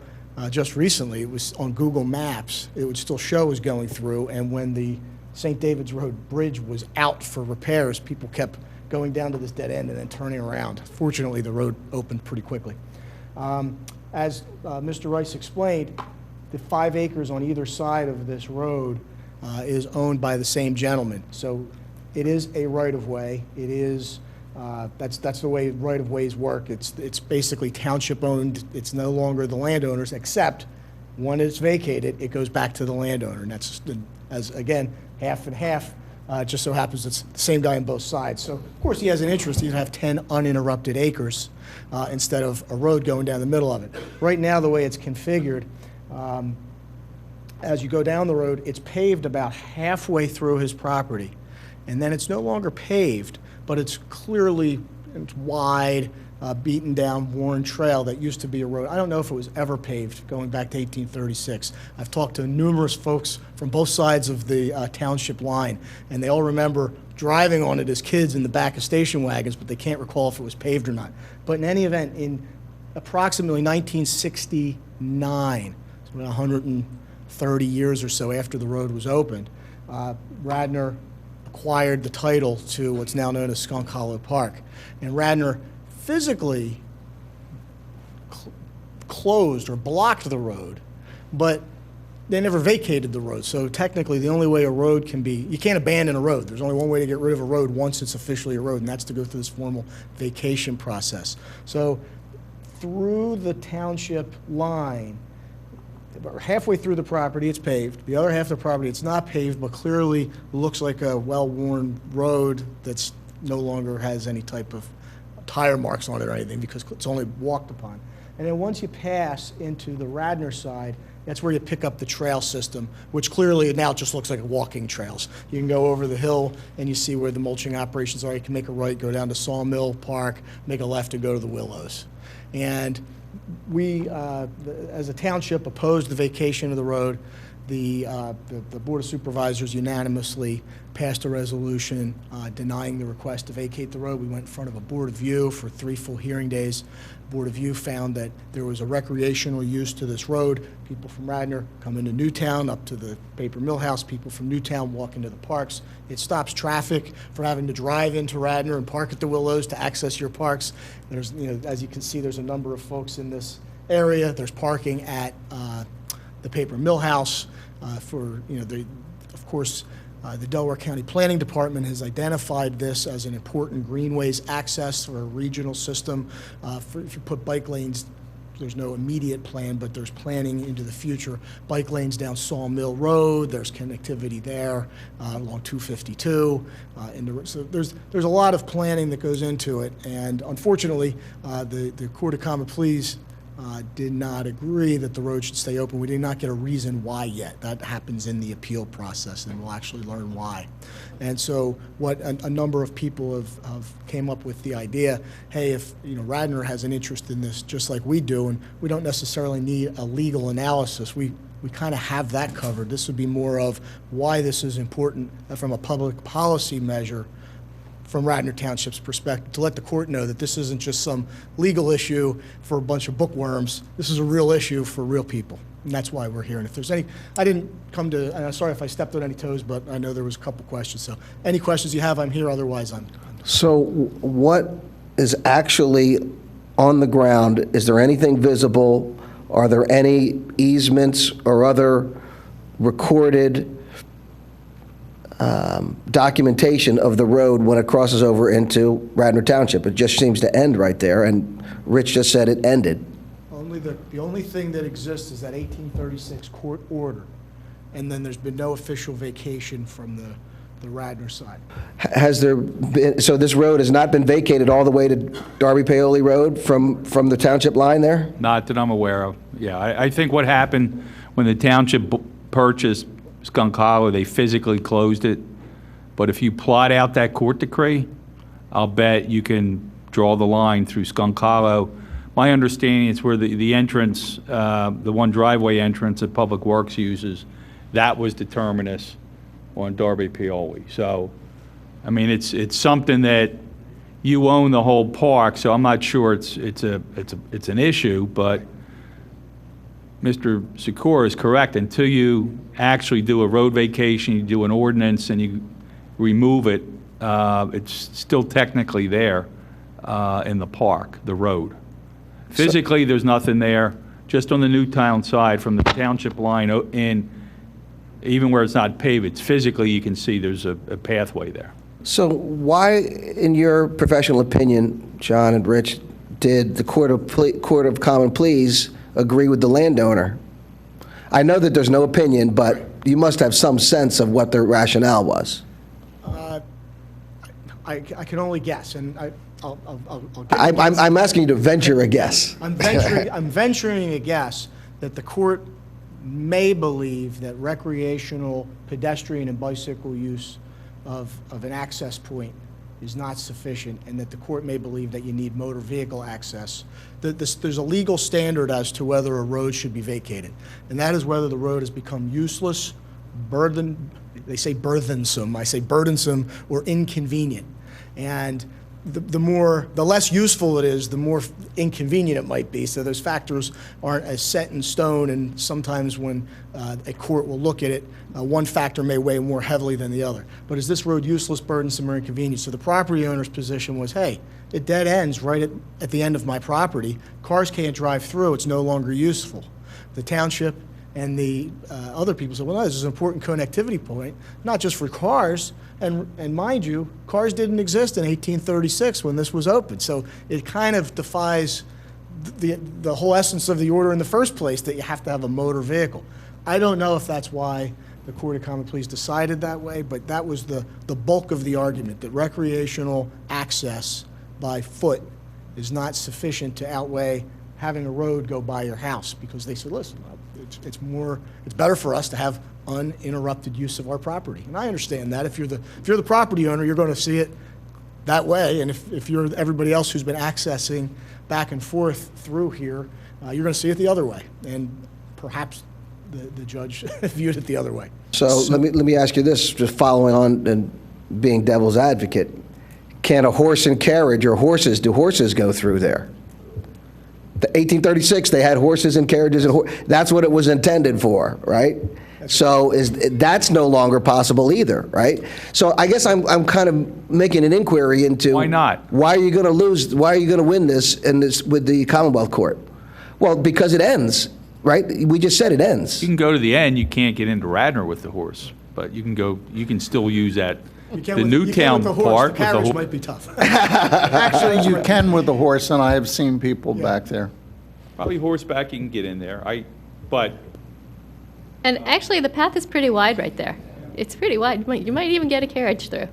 just recently, it was on Google Maps, it would still show it was going through, and when the St. David's Road Bridge was out for repairs, people kept going down to this dead end and then turning around. Fortunately, the road opened pretty quickly. As Mr. Rice explained, the 5 acres on either side of this road is owned by the same gentleman. So it is a right-of-way. It is, that's the way right-of-ways work. It's basically township-owned. It's no longer the landowners, except when it's vacated, it goes back to the landowner. And that's, as again, half and half. It just so happens it's the same guy on both sides. So, of course, he has an interest. He'd have 10 uninterrupted acres instead of a road going down the middle of it. Right now, the way it's configured, as you go down the road, it's paved about halfway through his property. And then it's no longer paved, but it's clearly, it's wide, beaten down, worn trail that used to be a road. I don't know if it was ever paved going back to 1836. I've talked to numerous folks from both sides of the township line, and they all remember driving on it as kids in the back of station wagons, but they can't recall if it was paved or not. But in any event, in approximately 1969, so about 130 years or so after the road was opened, Radnor acquired the title to what's now known as Skunk Hollow Park. And Radnor physically closed or blocked the road, but they never vacated the road. So technically, the only way a road can be, you can't abandon a road. There's only one way to get rid of a road once it's officially a road, and that's to go through this formal vacation process. So through the township line, about halfway through the property, it's paved. The other half of the property, it's not paved, but clearly looks like a well-worn road that's no longer has any type of tire marks on it or anything because it's only walked upon. And then once you pass into the Radnor side, that's where you pick up the trail system, which clearly now just looks like walking trails. You can go over the hill and you see where the mulching operations are. You can make a right, go down to Sawmill Park, make a left and go to the Willows. And we, as a township, opposed the vacation of the road. The Board of Supervisors unanimously passed a resolution denying the request to vacate the road. We went in front of a Board of View for 3 full hearing days. Board of View found that there was a recreational use to this road. People from Radnor come into Newtown, up to the paper mill house. People from Newtown walk into the parks. It stops traffic from having to drive into Radnor and park at the Willows to access your parks. There's, as you can see, there's a number of folks in this area. There's parking at the paper mill house for, of course, the Delaware County Planning Department has identified this as an important greenways access for a regional system. If you put bike lanes, there's no immediate plan, but there's planning into the future. Bike lanes down Sawmill Road, there's connectivity there along 252. So there's a lot of planning that goes into it, and unfortunately, the Court of Common Pleas did not agree that the road should stay open. We did not get a reason why yet. That happens in the appeal process, and we'll actually learn why. And so what a number of people have came up with the idea, hey, if Radnor has an interest in this just like we do, and we don't necessarily need a legal analysis, we kind of have that covered. This would be more of why this is important from a public policy measure from Radnor Township's perspective, to let the court know that this isn't just some legal issue for a bunch of bookworms. This is a real issue for real people, and that's why we're here. And if there's any, I didn't come to, and I'm sorry if I stepped on any toes, but I know there was a couple questions. So any questions you have, I'm here. Otherwise, I'm So what is actually on the ground? Is there anything visible? Are there any easements or other recorded documentation of the road when it crosses over into Radnor Township? It just seems to end right there, and Rich just said it ended. The only thing that exists is that 1836 court order, and then there's been no official vacation from the Radnor side. Has there been, so this road has not been vacated all the way to Darby Paoli Road from the township line there? Not that I'm aware of. Yeah, I think what happened when the township purchased Skunk Hollow, they physically closed it. But if you plot out that court decree, I'll bet you can draw the line through Skunk Hollow. my understanding is where the entrance, the one driveway entrance that Public Works uses, that was the terminus on Darby Paoli. So, I mean, it's something that you own the whole park, so I'm not sure it's an issue, but Mr. Sikora is correct. Until you actually do a road vacation, you do an ordinance, and you remove it, it's still technically there in the park, the road. Physically, there's nothing there. Just on the Newtown side, from the township line in, even where it's not paved, it's physically, you can see there's a pathway there. So why, in your professional opinion, John and Rich, did the Court of Common Pleas agree with the landowner? I know that there's no opinion, but you must have some sense of what their rationale was. I can only guess, and I'll I'm asking you to venture a guess. I'm venturing a guess that the court may believe that recreational, pedestrian, and bicycle use of an access point is not sufficient, and that the court may believe that you need motor vehicle access. There's a legal standard as to whether a road should be vacated, and that is whether the road has become useless, they say burthensome, I say burdensome, or inconvenient. And the less useful it is, the more inconvenient it might be. So those factors aren't as set in stone, and sometimes when a court will look at it, one factor may weigh more heavily than the other. But is this road useless, burdensome, or inconvenient? So the property owner's position was, hey, it dead ends right at the end of my property. Cars can't drive through. It's no longer useful. The township and the other people said, well, no, this is an important connectivity point, not just for cars. And mind you, cars didn't exist in 1836 when this was opened. So it kind of defies the whole essence of the order in the first place, that you have to have a motor vehicle. I don't know if that's why the Court of Common Pleas decided that way, but that was the bulk of the argument, that recreational access by foot is not sufficient to outweigh having a road go by your house, because they said, listen, it's better for us to have uninterrupted use of our property. And I understand that. If you're the property owner, you're going to see it that way, and if you're everybody else who's been accessing back and forth through here, you're going to see it the other way. And perhaps the judge viewed it the other way. So let me ask you this, just following on and being devil's advocate. Can a horse and carriage, or do horses go through there? The 1836, they had horses and carriages, and that's what it was intended for, right? So that's no longer possible either, right? So I guess I'm kind of making an inquiry into why not? Why are you going to lose? Why are you going to win this with the Commonwealth Court? Well, because it ends, right? We just said it ends. You can go to the end. You can't get into Radnor with the horse, but you can go. You can still use that. The Newtown Park. The carriage might be tough. Actually, you can with the horse, and I have seen people back there. Probably horseback. You can get in there. And actually, the path is pretty wide right there. It's pretty wide. You might even get a carriage through.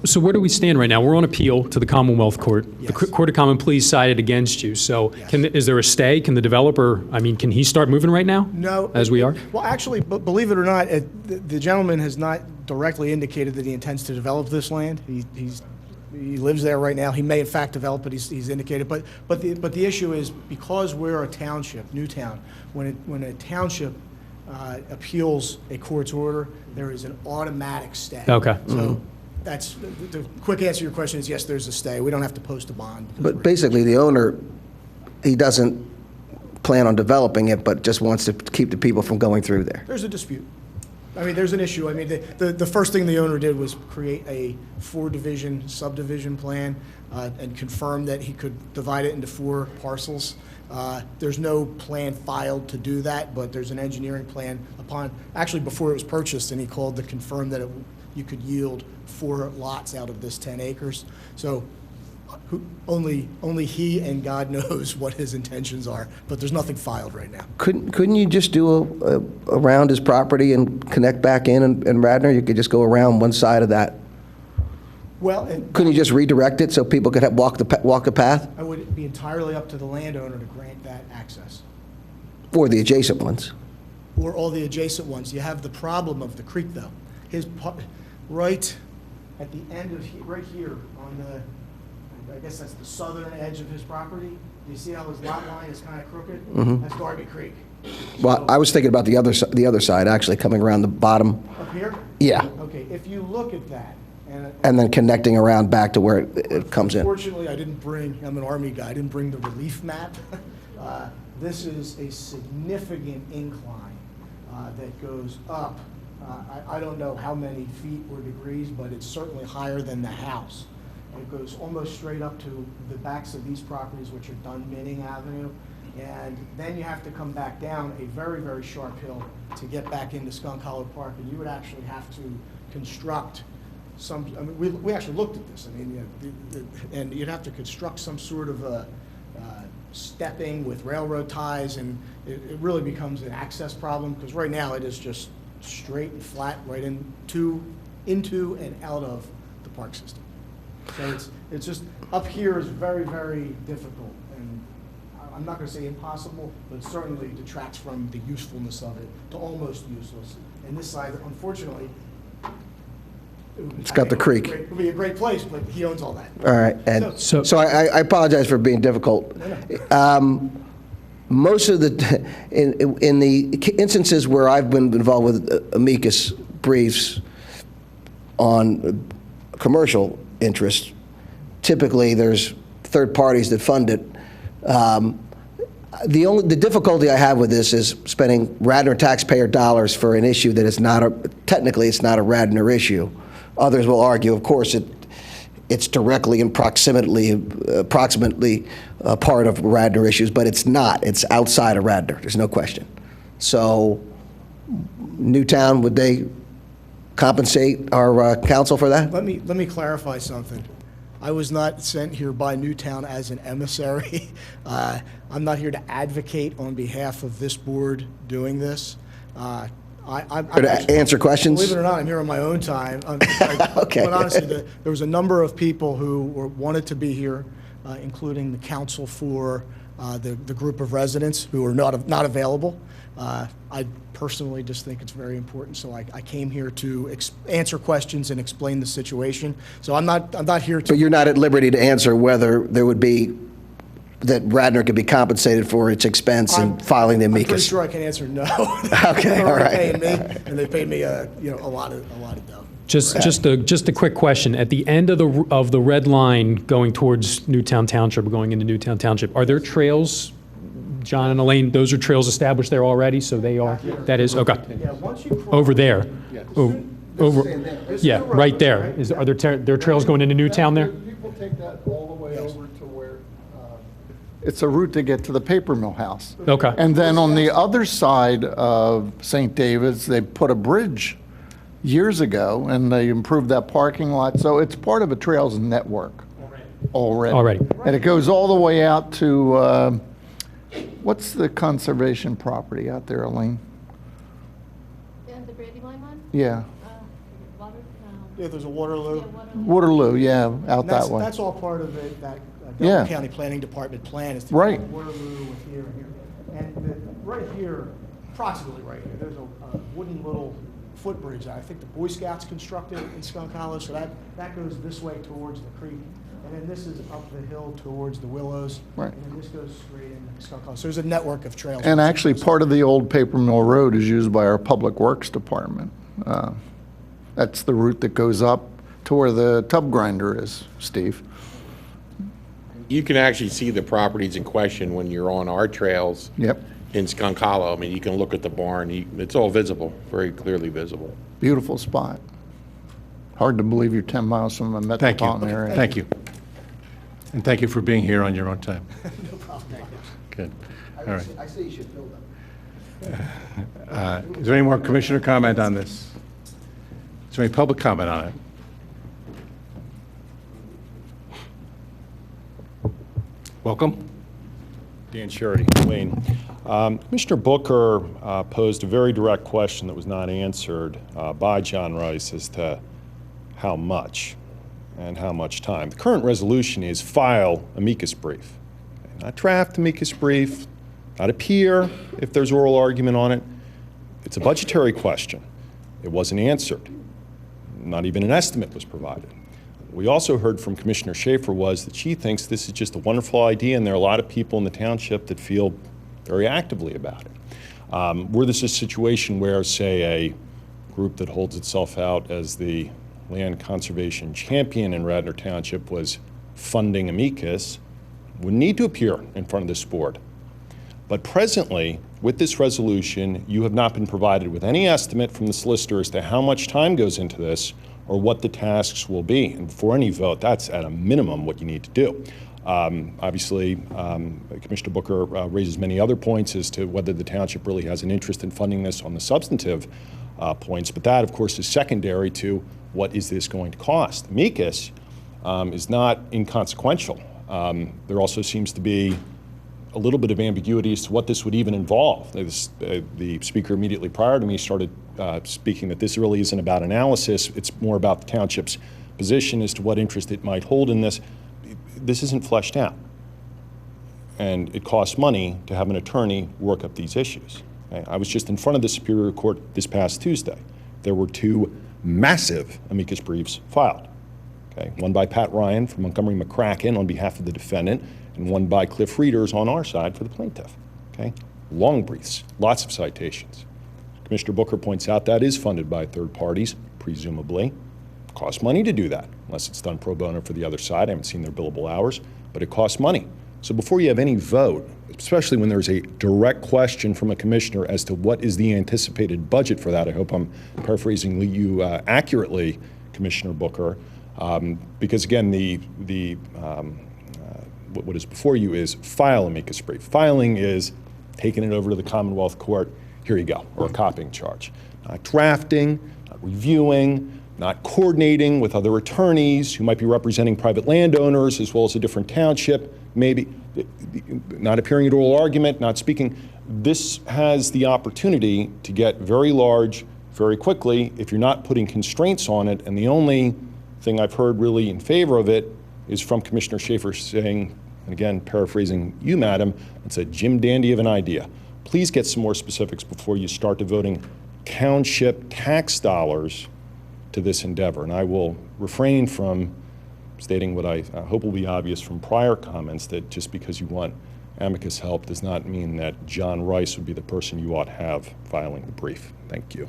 So where do we stand right now? We're on appeal to the Commonwealth Court. Yes. The Court of Common Pleas sided against you. So is there a stay? Can the developer, can he start moving right now? No. As we are? Well, actually, believe it or not, the gentleman has not directly indicated that he intends to develop this land. He lives there right now. He may, in fact, develop it. He's indicated. But the issue is, because we're a township, Newtown, when a township appeals a court's order, there is an automatic stay. Okay. So that's the quick answer to your question is yes, there's a stay. We don't have to post a bond. But basically, the owner, he doesn't plan on developing it, but just wants to keep the people from going through there. There's a dispute. There's an issue. The first thing the owner did was create a 4-division subdivision plan and confirm that he could divide it into 4 parcels. There's no plan filed to do that, but there's an engineering plan before it was purchased, and he called to confirm that you could yield 4 lots out of this 10 acres. So only he and God knows what his intentions are, but there's nothing filed right now. Couldn't you just do around his property and connect back in Radnor? You could just go around one side of that. Well, couldn't you just redirect it so people could walk the path? I would be entirely up to the landowner to grant that access. Or the adjacent ones. Or all the adjacent ones. You have the problem of the creek, though. Right at the end of right here on I guess that's the southern edge of his property. You see how his lot line is kind of crooked? Mhm. That's Darby Creek. Well, I was thinking about the other side, actually, coming around the bottom. Up here? Yeah. Okay, if you look at that, And then connecting around back to where it comes in. Unfortunately, I'm an Army guy, I didn't bring the relief map. This is a significant incline that goes up. I don't know how many feet or degrees, but it's certainly higher than the house. It goes almost straight up to the backs of these properties, which are Dunminning Avenue. And then you have to come back down a very, very sharp hill to get back into Skunk Hollow Park. And you would actually have to construct some, I mean, we actually looked at this. I mean, and you'd have to construct some sort of a stepping with railroad ties, and it really becomes an access problem, because right now it is just straight and flat right into and out of the park system. So it's just, up here is very, very difficult, and I'm not going to say impossible, but it certainly detracts from the usefulness of it to almost useless. And this side, unfortunately, It's got the creek. It would be a great place, but he owns all that. All right, and so I apologize for being difficult. Most of the, in the instances where I've been involved with amicus briefs on commercial interests, typically there's third parties that fund it. The difficulty I have with this is spending Radnor taxpayer dollars for an issue that is not technically it's not a Radnor issue. Others will argue, of course, it's directly and approximately part of Radnor issues, but it's not. It's outside of Radnor. There's no question. So, Newtown, would they compensate our council for that? Let me clarify something. I was not sent here by Newtown as an emissary. I'm not here to advocate on behalf of this board doing this. I'm to answer questions? Believe it or not, I'm here on my own time. Okay. But honestly, there was a number of people who wanted to be here, including the council for the group of residents who are not available. I personally just think it's very important, so I came here to answer questions and explain the situation. So I'm not here to. But you're not at liberty to answer whether there would be that Radnor could be compensated for its expense in filing the amicus. I'm pretty sure I can answer no. Okay, They're all already right. paying me, and they paid me a lot of dough. Just a quick question. At the end of the red line going towards Newtown Township, or going into Newtown Township, are there trails, John and Elaine? Those are trails established there already, so they are. That is okay. Yeah, once you cross Over there. Over. This Yeah, is the road, right there. Are there trails going into Newtown there? People take that all the way over to where, it's a route to get to the paper mill house. Okay. And then on the other side of St. David's, they put a bridge years ago, and they improved that parking lot. So it's part of a trails network already. And it goes all the way out to, what's the conservation property out there, Elaine? The Brandywine one? Yeah. Yeah, there's a Waterloo. Waterloo, yeah, out that way. That's all part of it, that Yeah. Delaware County Planning Department plan is to Right. connect Waterloo with here and here. And right here, approximately right here, there's a wooden little footbridge that I think the Boy Scouts constructed in Skunk Hollow, so that goes this way towards the creek. And then this is up the hill towards the Willows. Right. And then this goes straight into Skunk Hollow. So there's a network of trails. And actually, part of the old Paper Mill Road is used by our Public Works Department. That's the route that goes up to where the tub grinder is, Steve. You can actually see the properties in question when you're on our trails. Yep. In Skunk Hollow. I mean, you can look at the barn. It's all visible, very clearly visible. Beautiful spot. Hard to believe you're 10 miles from a metropolitan area. Thank you. And thank you for being here on your own time. No problem. Good. All right. I see you should fill them. Is there any more commissioner comment on this? Is there any public comment on it? Welcome. Dan Charity, Wayne. Commissioner Booker posed a very direct question that was not answered by John Rice as to how much and how much time. The current resolution is file amicus brief. Not draft amicus brief, not appear if there's oral argument on it. It's a budgetary question. It wasn't answered. Not even an estimate was provided. We also heard from Commissioner Schaefer was that she thinks this is just a wonderful idea, and there are a lot of people in the township that feel very actively about it. Were this a situation where, say, a group that holds itself out as the land conservation champion in Radnor Township was funding amicus, would need to appear in front of this board. But presently, with this resolution, you have not been provided with any estimate from the solicitor as to how much time goes into this or what the tasks will be. And before any vote, that's at a minimum what you need to do. Obviously, Commissioner Booker raises many other points as to whether the township really has an interest in funding this on the substantive points, but that, of course, is secondary to what is this going to cost. Amicus is not inconsequential. There also seems to be a little bit of ambiguity as to what this would even involve. The speaker immediately prior to me started speaking that this really isn't about analysis, it's more about the township's position as to what interest it might hold in this. This isn't fleshed out. And it costs money to have an attorney work up these issues. Okay? I was just in front of the Superior Court this past Tuesday. There were 2 massive amicus briefs filed. Okay? One by Pat Ryan from Montgomery McCracken on behalf of the defendant, and one by Cliff Reeders on our side for the plaintiff. Okay? Long briefs, lots of citations. Commissioner Booker points out that is funded by third parties, presumably. It costs money to do that, unless it's done pro bono for the other side. I haven't seen their billable hours, but it costs money. So before you have any vote, especially when there's a direct question from a commissioner as to what is the anticipated budget for that, I hope I'm paraphrasing you accurately, Commissioner Booker, because again, what is before you is file amicus brief. Filing is taking it over to the Commonwealth Court, here you go, or a copying charge. Not drafting, not reviewing, not coordinating with other attorneys who might be representing private landowners as well as a different township, maybe not appearing at oral argument, not speaking. This has the opportunity to get very large very quickly if you're not putting constraints on it, and the only thing I've heard really in favor of it is from Commissioner Schaefer saying, and again, paraphrasing you, Madam, it's a Jim Dandy of an idea. Please get some more specifics before you start devoting township tax dollars to this endeavor. And I will refrain from stating what I hope will be obvious from prior comments, that just because you want amicus help does not mean that John Rice would be the person you ought to have filing the brief. Thank you.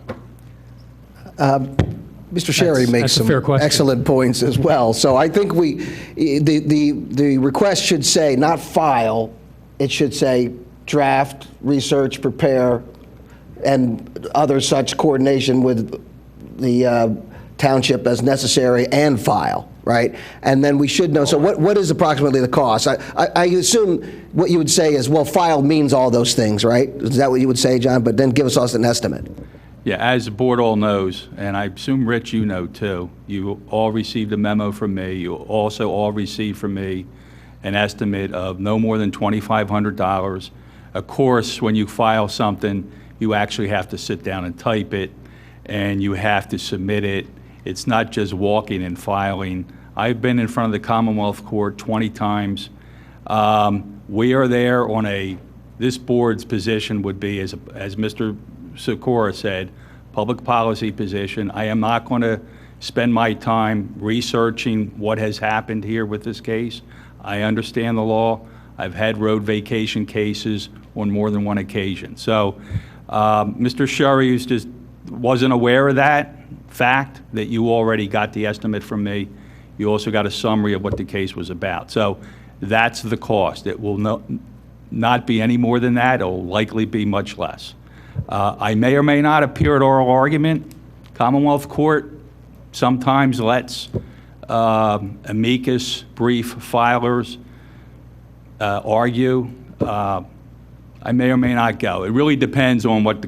Mr. Sherry makes some excellent points as well. So I think the request should say not file, it should say draft, research, prepare, and other such coordination with the township as necessary, and file, right? And then we should know, so what is approximately the cost? I assume what you would say is, well, file means all those things, right? Is that what you would say, John? But then give us an estimate. Yeah, as the board all knows, and I assume, Rich, you know too, you all received a memo from me. You also all received from me an estimate of no more than $2,500. Of course, when you file something, you actually have to sit down and type it, and you have to submit it. It's not just walking and filing. I've been in front of the Commonwealth Court 20 times. We are there on this board's position would be, as Mr. Sikora said, public policy position. I am not going to spend my time researching what has happened here with this case. I understand the law. I've had road vacation cases on more than one occasion. So Mr. Sherry just wasn't aware of that fact, that you already got the estimate from me. You also got a summary of what the case was about. So that's the cost. It will not be any more than that. It will likely be much less. I may or may not appear at oral argument. Commonwealth Court sometimes lets amicus brief filers argue. I may or may not go. It really depends on what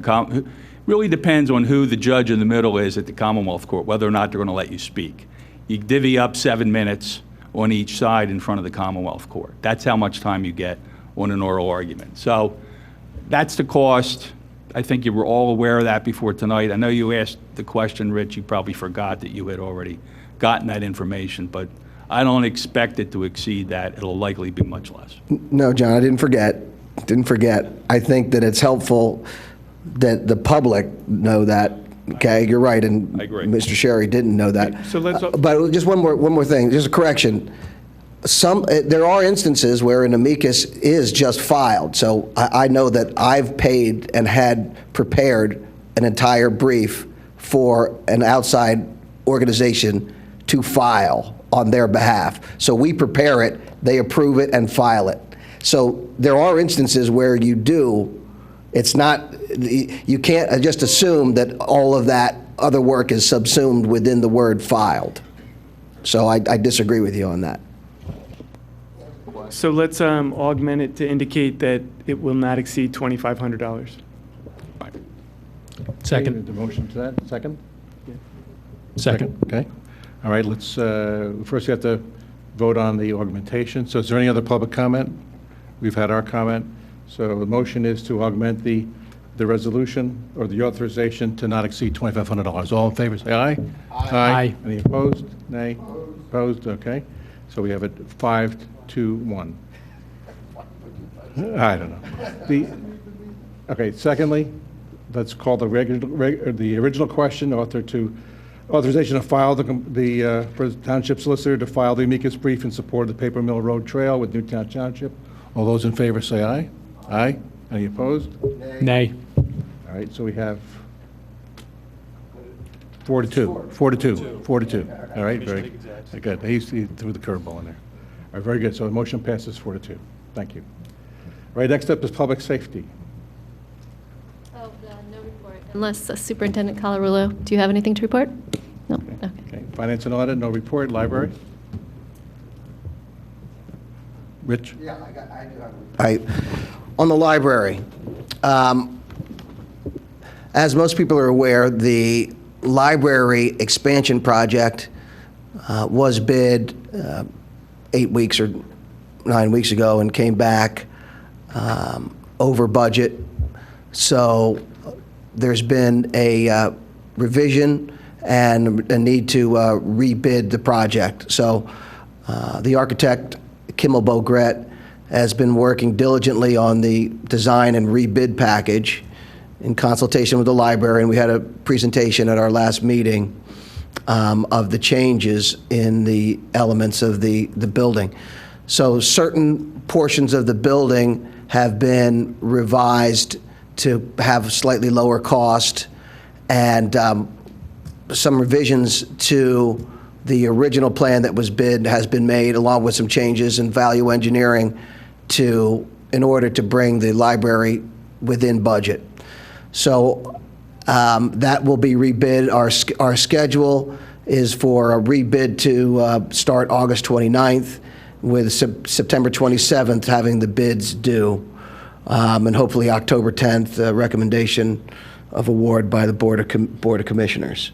really depends on who the judge in the middle is at the Commonwealth Court, whether or not they're going to let you speak. You divvy up 7 minutes on each side in front of the Commonwealth Court. That's how much time you get on an oral argument. So that's the cost. I think you were all aware of that before tonight. I know you asked the question, Rich. You probably forgot that you had already gotten that information, but I don't expect it to exceed that. It'll likely be much less. No, John, I didn't forget. Didn't forget. I think that it's helpful that the public know that Okay, you're right, and I agree. Mr. Sherry didn't know that. Okay, so let's- But just one more thing, just a correction. There are instances where an amicus is just filed, so I know that I've paid and had prepared an entire brief for an outside organization to file on their behalf. So we prepare it, they approve it, and file it. So there are instances where you do. It's not, you can't just assume that all of that other work is subsumed within the word filed. So I disagree with you on that. So let's augment it to indicate that it will not exceed $2,500. Second. The motion to that, second? Second. Okay. All right, let's, first we have to vote on the augmentation. So is there any other public comment? We've had our comment. So the motion is to augment the resolution or the authorization to not exceed $2,500. All in favor, say aye. Aye. Any opposed? Nay? Opposed? Okay. So we have it 5-2-1. I don't know. Okay, secondly, let's call the original question, authorization to file for the Township Solicitor to file the amicus brief in support of the Paper Mill Road Trail with Newtown Township. All those in favor say aye. Aye. Any opposed? Nay. All right, so we have 4-2. 4-2. 4-2. All right, very good. He threw the curveball in there. All right, very good. So the motion passes 4-2. Thank you. All right, next up is public safety. Oh, no report. Unless Superintendent Calarulo, do you have anything to report? No? Okay. Okay, finance and audit, no report. Library? Rich? Yeah, I do have. On the library, as most people are aware, the library expansion project was bid 8 weeks or 9 weeks ago and came back over budget. So there's been a revision and a need to rebid the project. So the architect, Kimmel Beaugret, has been working diligently on the design and rebid package in consultation with the library, and we had a presentation at our last meeting of the changes in the elements of the building. So certain portions of the building have been revised to have slightly lower cost, and some revisions to the original plan that was bid has been made, along with some changes in value engineering in order to bring the library within budget. So that will be rebid. Our schedule is for a rebid to start August 29th, with September 27th having the bids due, and hopefully October 10th, recommendation of award by the Board of Commissioners.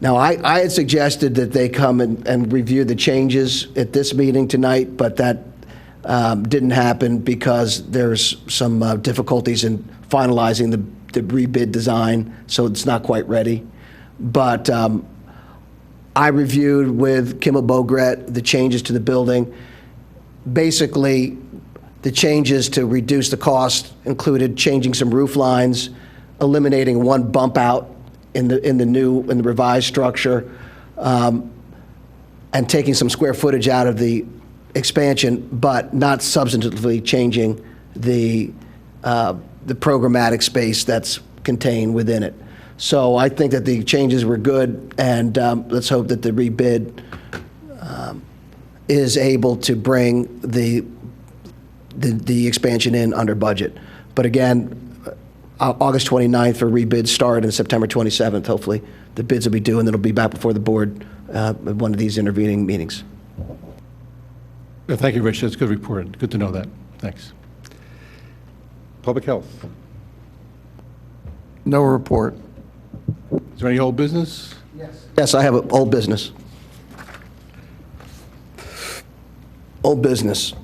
Now, I had suggested that they come and review the changes at this meeting tonight, but that didn't happen because there's some difficulties in finalizing the rebid design, so it's not quite ready. But I reviewed with Kimmel Beaugret the changes to the building. Basically, the changes to reduce the cost included changing some roof lines, eliminating one bump out in the revised structure, and taking some square footage out of the expansion, but not substantively changing the programmatic space that's contained within it. So I think that the changes were good, and let's hope that the rebid is able to bring the expansion in under budget. But again, August 29th for rebid start, and September 27th, hopefully, the bids will be due, and it'll be back before the board at one of these intervening meetings. Thank you, Rich. That's a good report. Good to know that. Thanks. Public health. No report. Is there any old business? Yes, I have an old business. Old business.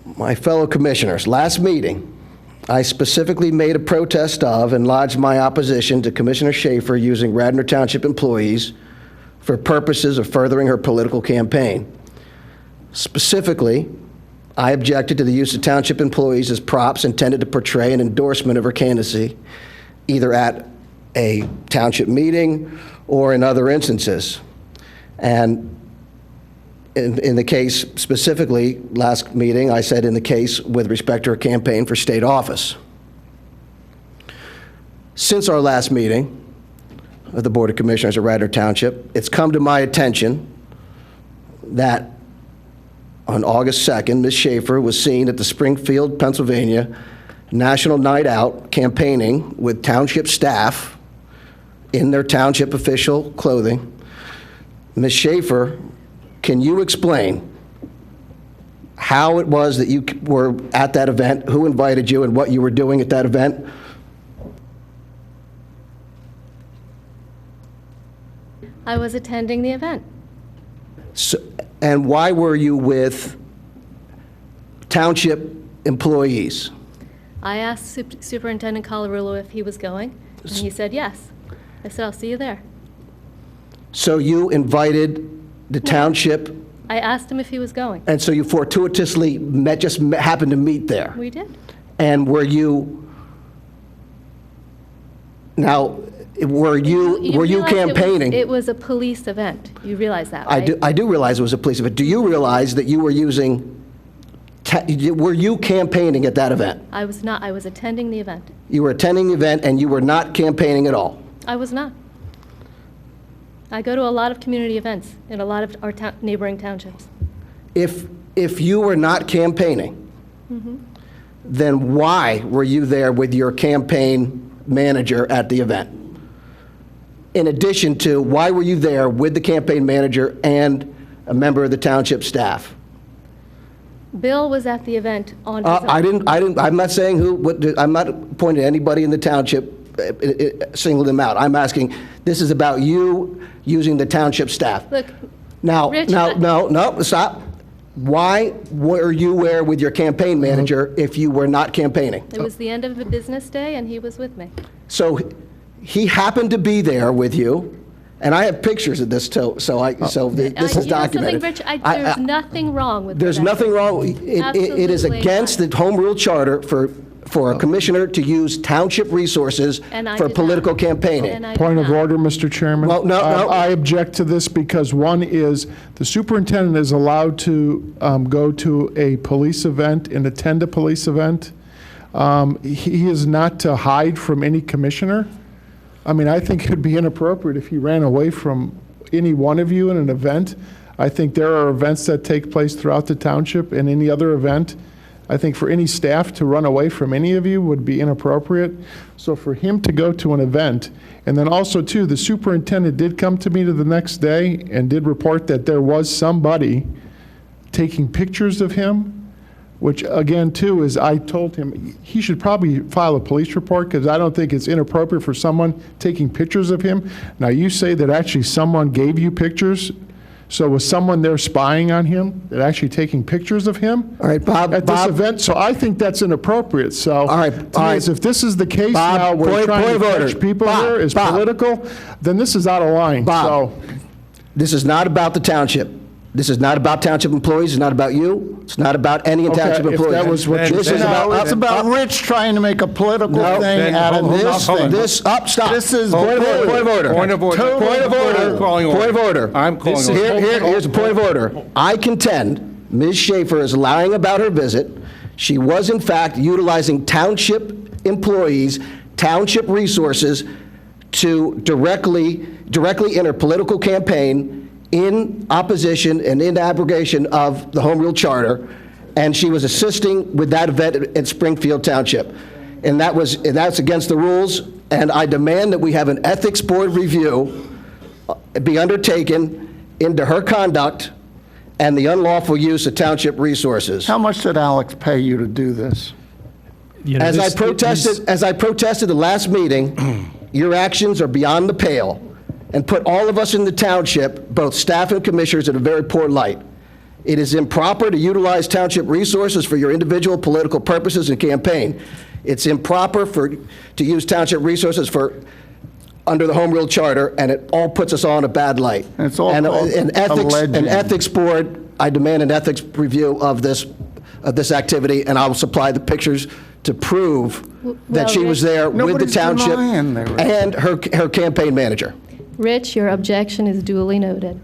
My fellow commissioners, last meeting, I specifically made a protest of and lodged my opposition to Commissioner Schaefer using Radnor Township employees for purposes of furthering her political campaign. Specifically, I objected to the use of township employees as props intended to portray an endorsement of her candidacy, either at a township meeting or in other instances. And in the case specifically, last meeting, I said in the case with respect to her campaign for state office. Since our last meeting of the Board of Commissioners of Radnor Township, it's come to my attention that on August 2nd, Ms. Schaefer was seen at the Springfield, Pennsylvania National Night Out campaigning with township staff in their township official clothing. Ms. Schaefer, can you explain how it was that you were at that event, who invited you, and what you were doing at that event? I was attending the event. So, and why were you with township employees? I asked Superintendent Colarulo if he was going, and he said yes. I said, I'll see you there. So you invited the township, I asked him if he was going. and so you fortuitously happened to meet there? We did. And were you, now, were you realize campaigning? It was a police event. You realize that, right? I do realize it was a police event. Do you realize that you were using, were you campaigning at that event? I was not. I was attending the event. You were attending the event and you were not campaigning at all? I was not. I go to a lot of community events in a lot of our neighboring townships. If you were not campaigning, then why were you there with your campaign manager at the event? In addition to, why were you there with the campaign manager and a member of the township staff? Bill was at the event on his own. I'm not saying I'm not pointing to anybody in the township, singling them out. I'm asking, this is about you using the township staff. Look, Now, Rich, no, stop. Why were you there with your campaign manager if you were not campaigning? it was the end of a business day, and he was with me. So he happened to be there with you, and I have pictures of this too, this is You know documented. something, Rich? There's nothing wrong with There's that. nothing wrong. It is Absolutely against not. the home rule charter for a commissioner to use township resources And I for did political not. campaigning. And I did Point of not. order, Mr. Chairman. Well, no. I object to this because one is, the superintendent is allowed to go to a police event and attend a police event. He is not to hide from any commissioner. I mean, I think it'd be inappropriate if he ran away from any one of you in an event. I think there are events that take place throughout the township, and any other event, I think for any staff to run away from any of you would be inappropriate. So for him to go to an event, and then also too, the superintendent did come to me the next day and did report that there was somebody taking pictures of him, which again too is, I told him he should probably file a police report because I don't think it's inappropriate for someone taking pictures of him. Now you say that actually someone gave you pictures. So was someone there spying on him, that actually taking pictures of him? All right, Bob. At this event, so I think that's inappropriate. So, All right, if this is the case Bob, now, we're trying point to of order. catch people Bob, here is Bob. political, then this is out of line. Bob, So, this is not about the township. This is not about township employees. It's not about you. It's not about any Okay, township if employees. that was what you This said. is No, it's about Rich trying to make a political thing out of this thing. Stop. This is Point of order. Point of order. Point of order. I'm calling order. Point of order. I'm calling order. Here's a point of order. I contend Ms. Schaefer is lying about her visit. She was in fact utilizing township employees, township resources to directly in her political campaign in opposition and in abrogation of the Home Rule Charter, and she was assisting with that event at Springfield Township. And that's against the rules, and I demand that we have an ethics board review be undertaken into her conduct and the unlawful use of township resources. How much did Alex pay you to do this? You know, As I protested the last meeting, your actions are beyond the pale and put all of us in the township, both staff and commissioners, in a very poor light. It is improper to utilize township resources for your individual political purposes and campaign. It's improper to use township resources under the Home Rule Charter, and it all puts us all in a bad light. And it's all called an alleging. ethics board, I demand an ethics review of this activity, and I will supply the pictures to prove that she was there with the Nobody's township denying they were- and her campaign manager. Rich, your objection is duly noted.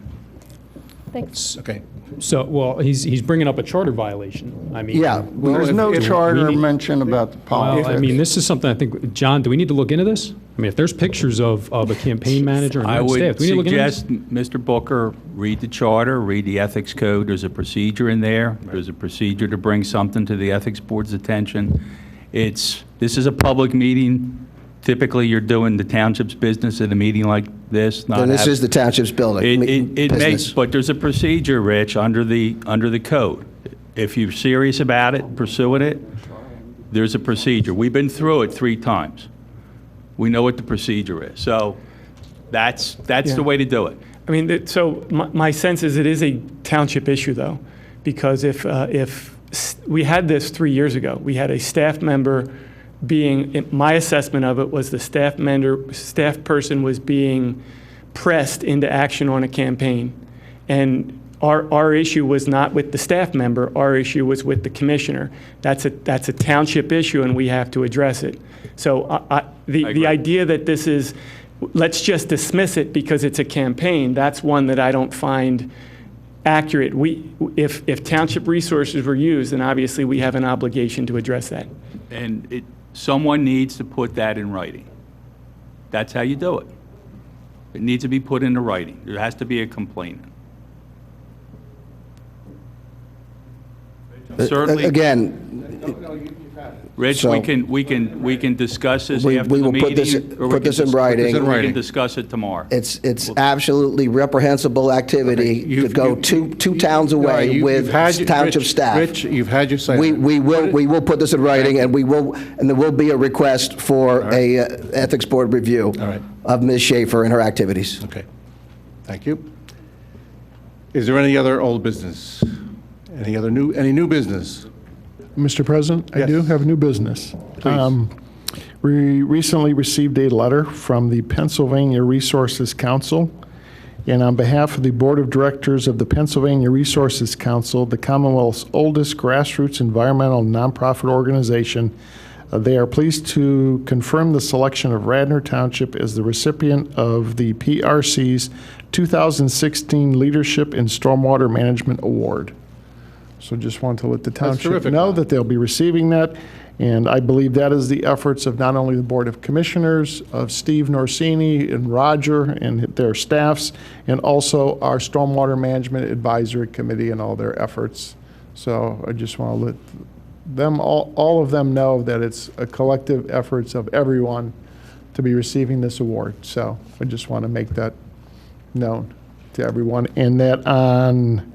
Thanks. Okay. So, well, he's bringing up a charter violation. I mean. Yeah. There's no charter mention about the Well, politics. I mean, this is something I think, John, do we need to look into this? I mean, if there's pictures of a campaign manager and I their would staff, do we need to look into this? suggest, Mr. Booker, read the charter, read the ethics code. There's a procedure in there. There's a procedure to bring something to the ethics board's attention. This is a public meeting. Typically, you're doing the township's business at a meeting like this. And this is the township's building. It business. makes, but there's a procedure, Rich, under the code. If you're serious about it, pursuing it, there's a procedure. We've been through it 3 times. We know what the procedure is. So that's the way to do it. I mean, so my sense is it is a township issue, though, because if we had this 3 years ago, we had a staff member my assessment of it was the staff person was being pressed into action on a campaign. And our issue was not with the staff member, our issue was with the commissioner. That's a township issue and we have to address it. So the idea that this is, let's just dismiss it because it's a campaign, that's one that I don't find accurate. If township resources were used, then obviously we have an obligation to address that. And someone needs to put that in writing. That's how you do it. It needs to be put into writing. There has to be a complainant. Certainly. Again, Rich, so- we can discuss this We- after we the will meeting. put this- or we put can this in dis- writing. We can discuss it tomorrow. it's absolutely reprehensible activity to go two towns away with township staff. Rich, you've had your say. We will put this in writing, and there will be a request for a ethics board review of Ms. Schaefer and her activities. Okay. Thank you. Is there any other old business? Any new business? Mr. President, I do Yes. have new business. We recently received a letter from the Pennsylvania Resources Council, and on behalf of the Board of Directors of the Pennsylvania Resources Council, the Commonwealth's oldest grassroots environmental nonprofit organization, they are pleased to confirm the selection of Radnor Township as the recipient of the PRC's 2016 Leadership in Stormwater Management Award. So just want to let the township terrific. know that they'll be receiving that. And I believe that is the efforts of not only the Board of Commissioners, of Steve Norsini and Roger and their staffs, and also our Stormwater Management Advisory Committee and all their efforts. So I just want to let them, all of them know that it's a collective efforts of everyone to be receiving this award. So I just want to make that known to everyone. And that on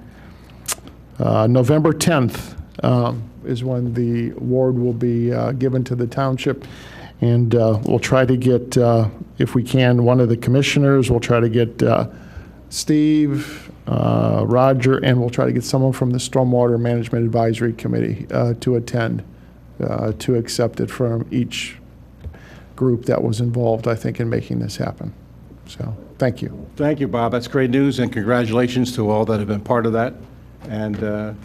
November 10th is when the award will be given to the township. And we'll try to get, if we can, one of the commissioners, we'll try to get Steve, Roger, and we'll try to get someone from the Stormwater Management Advisory Committee to attend, to accept it from each group that was involved, I think, in making this happen. So, thank you. Thank you, Bob. That's great news, and congratulations to all that have been part of that, and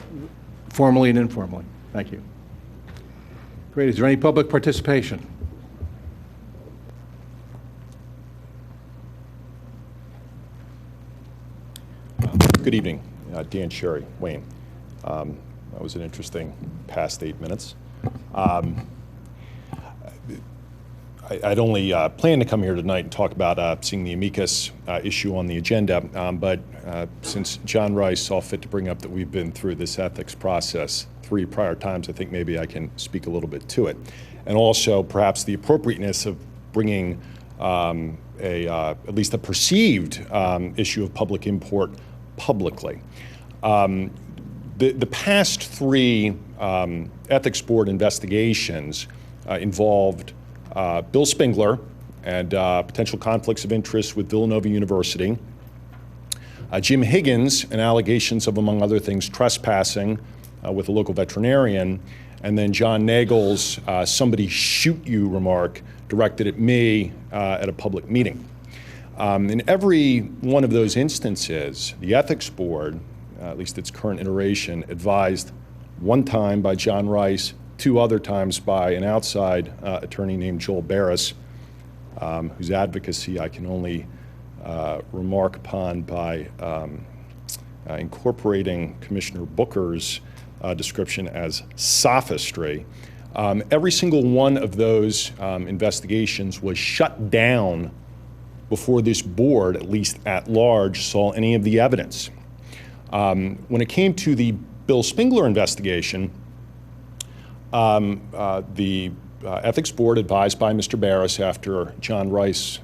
formally and informally. Thank you. Great. Is there any public participation? Good evening. Dan Sherry, Wayne. That was an interesting past 8 minutes. I'd only planned to come here tonight and talk about seeing the amicus issue on the agenda, but since John Rice saw fit to bring up that we've been through this ethics process 3 prior times, I think maybe I can speak a little bit to it. And also perhaps the appropriateness of bringing at least a perceived issue of public import publicly. The past 3 ethics board investigations involved Bill Spengler and potential conflicts of interest with Villanova University, Jim Higgins and allegations of, among other things, trespassing with a local veterinarian, and then John Nagel's somebody shoot you remark directed at me at a public meeting. In every one of those instances, the ethics board, at least its current iteration, advised one time by John Rice 2 other times by an outside attorney named Joel Barris, whose advocacy I can only remark upon by incorporating Commissioner Booker's description as sophistry. Every single one of those investigations was shut down before this board, at least at large, saw any of the evidence. When it came to the Bill Spengler investigation, the Ethics Board, advised by Mr. Barris after John Rice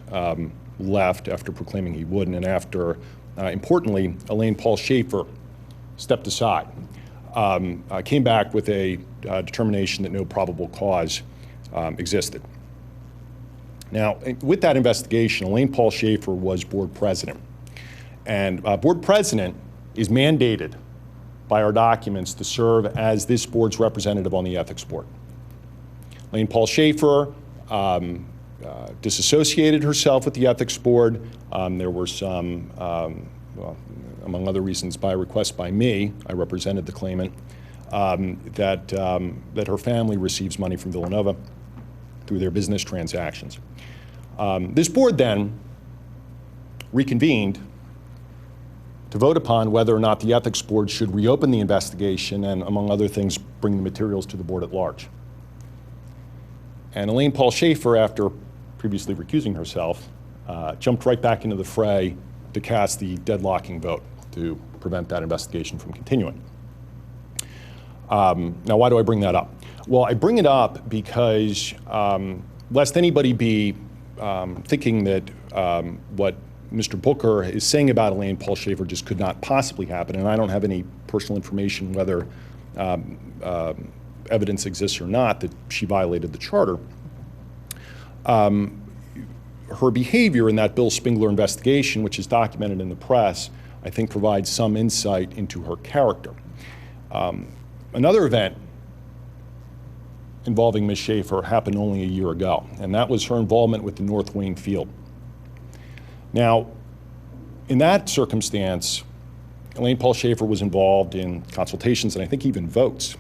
left, after proclaiming he wouldn't, and after, importantly, Elaine Paul Schaefer stepped aside, came back with a determination that no probable cause existed. Now, with that investigation, Elaine Paul Schaefer was board president. And board president is mandated by our documents to serve as this board's representative on the ethics board. Elaine Paul Schaefer disassociated herself with the ethics board. There were some, well, among other reasons, by request by me, I represented the claimant, that her family receives money from Villanova through their business transactions. This board then reconvened to vote upon whether or not the ethics board should reopen the investigation and, among other things, bring the materials to the board at large. And Elaine Paul Schaefer, after previously recusing herself, jumped right back into the fray to cast the deadlocking vote to prevent that investigation from continuing. Now, why do I bring that up? Well, I bring it up because lest anybody be thinking that what Mr. Booker is saying about Elaine Paul Schaefer just could not possibly happen, and I don't have any personal information whether evidence exists or not that she violated the charter. Her behavior in that Bill Spengler investigation, which is documented in the press, I think provides some insight into her character. Another event involving Ms. Schaefer happened only a year ago, and that was her involvement with the North Wayne Field. Now, in that circumstance, Elaine Paul Schaefer was involved in consultations and I think even votes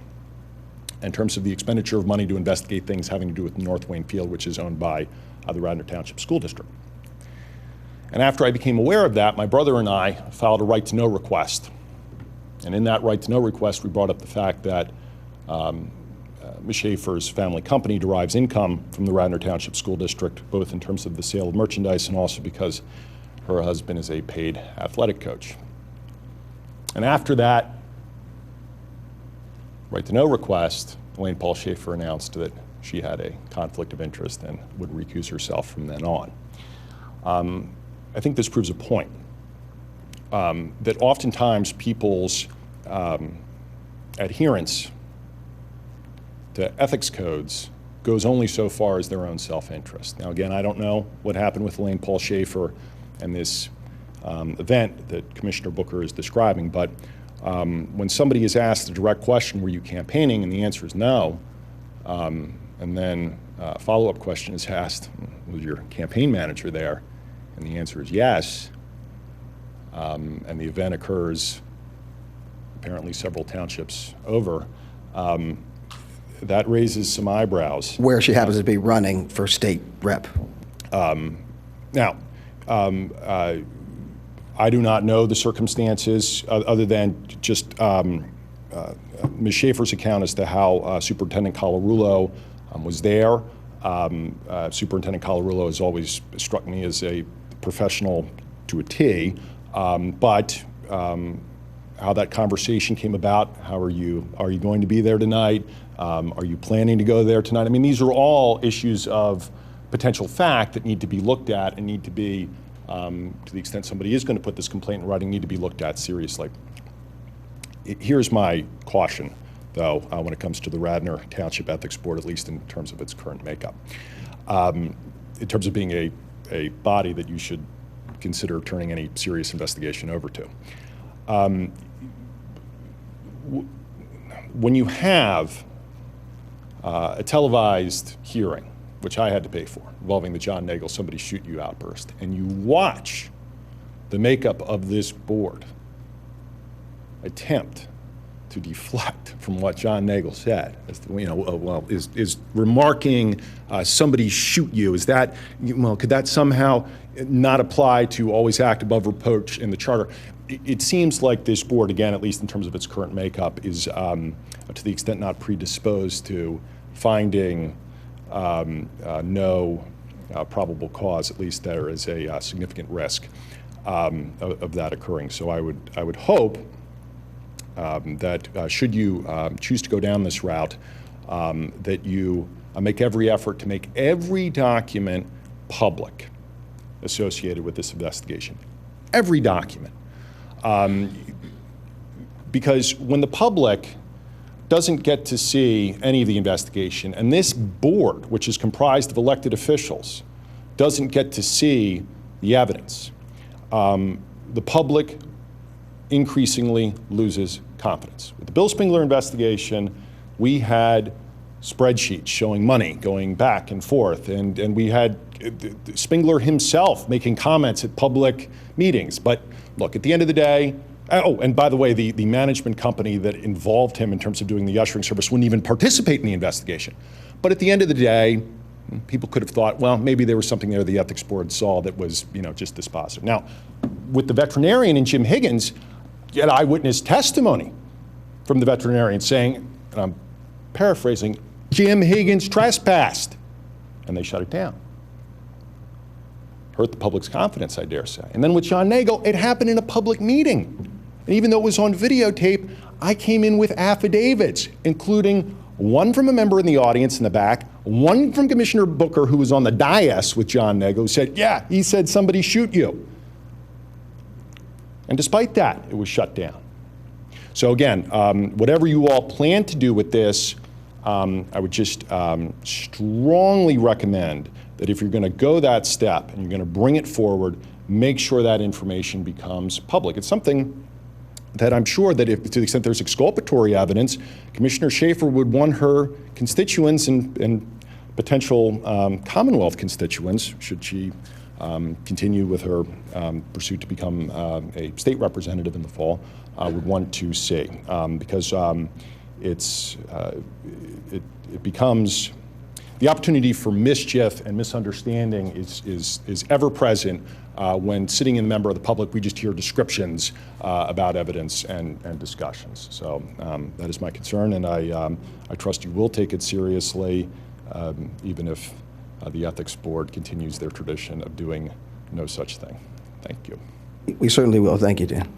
in terms of the expenditure of money to investigate things having to do with the North Wayne Field, which is owned by the Radnor Township School District. And after I became aware of that, my brother and I filed a right-to-know request. And in that right-to-know request, we brought up the fact that Ms. Schaefer's family company derives income from the Radnor Township School District, both in terms of the sale of merchandise and also because her husband is a paid athletic coach. And after that right-to-know request, Elaine Paul Schaefer announced that she had a conflict of interest and would recuse herself from then on. I think this proves a point, that oftentimes people's adherence to ethics codes goes only so far as their own self-interest. Now, again, I don't know what happened with Elaine Paul Schaefer and this event that Commissioner Booker is describing, but when somebody is asked a direct question, were you campaigning, and the answer is no, and then a follow-up question is asked, was your campaign manager there, and the answer is yes, and the event occurs apparently several townships over, that raises some eyebrows. Where she happens to be running for state rep. Now, I do not know the circumstances other than just Ms. Schaefer's account as to how Superintendent Colarulo was there. Superintendent Colarulo has always struck me as a professional to a T, but how that conversation came about, are you going to be there tonight? Are you planning to go there tonight? I mean, these are all issues of potential fact that need to be looked at and need to be, to the extent somebody is going to put this complaint in writing, need to be looked at seriously. Here's my caution, though, when it comes to the Radnor Township Ethics Board, at least in terms of its current makeup. In terms of being a body that you should consider turning any serious investigation over to. When you have a televised hearing, which I had to pay for, involving the John Nagel somebody shoot you outburst, and you watch the makeup of this board attempt to deflect from what John Nagel said, is remarking somebody shoot you. Is that, could that somehow not apply to always act above reproach in the charter? It seems like this board, again, at least in terms of its current makeup, is to the extent not predisposed to finding no probable cause, at least there is a significant risk of that occurring. So I would hope that should you choose to go down this route, that you make every effort to make every document public associated with this investigation. Every document. Because when the public doesn't get to see any of the investigation, and this board, which is comprised of elected officials, doesn't get to see the evidence, the public increasingly loses confidence. With the Bill Spengler investigation, we had spreadsheets showing money going back and forth, and we had Spengler himself making comments at public meetings. But look, at the end of the day, oh, and by the way, the management company that involved him in terms of doing the ushering service wouldn't even participate in the investigation. But at the end of the day, people could have thought, well, maybe there was something there the ethics board saw that was, just dispositive. Now, with the veterinarian and Jim Higgins, you had eyewitness testimony from the veterinarian saying, and I'm paraphrasing, Jim Higgins trespassed, and they shut it down. Hurt the public's confidence, I dare say. And then with John Nagel, it happened in a public meeting. And even though it was on videotape, I came in with affidavits, including one from a member in the audience in the back, one from Commissioner Booker, who was on the dais with John Nagel, who said, yeah, he said somebody shoot you. And despite that, it was shut down. So again, whatever you all plan to do with this, I would just strongly recommend that if you're going to go that step and you're going to bring it forward, make sure that information becomes public. It's something that I'm sure that if, to the extent there's exculpatory evidence, Commissioner Schaefer would want her constituents and potential Commonwealth constituents, should she continue with her pursuit to become a state representative in the fall, would want to see. Because it becomes, the opportunity for mischief and misunderstanding is ever present when sitting in a member of the public, we just hear descriptions about evidence and discussions. So that is my concern, and I trust you will take it seriously, even if the Ethics Board continues their tradition of doing no such thing. Thank you. We certainly will. Thank you, Dan.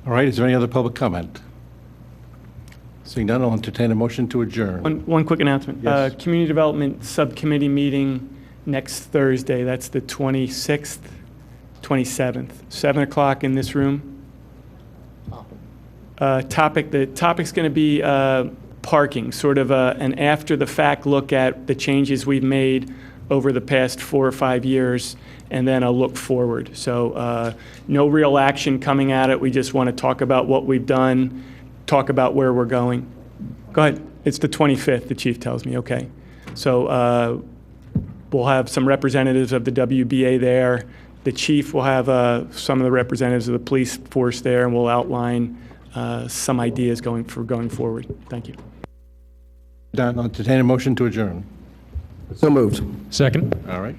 All right, is there any other public comment? Seeing none, I'll entertain a motion to adjourn. One quick announcement. Yes. Community Development Subcommittee meeting next Thursday. That's the 26th, 27th, 7 o'clock in this room. The topic's going to be parking, sort of an after-the-fact look at the changes we've made over the past 4 or 5 years, and then a look forward. So no real action coming at it. We just want to talk about what we've done, talk about where we're going. Go ahead. It's the 25th, the chief tells me. Okay. So we'll have some representatives of the WBA there. The chief will have some of the representatives of the police force there, and we'll outline some ideas going forward. Thank you. I'll entertain a motion to adjourn. So moved. Second. All right.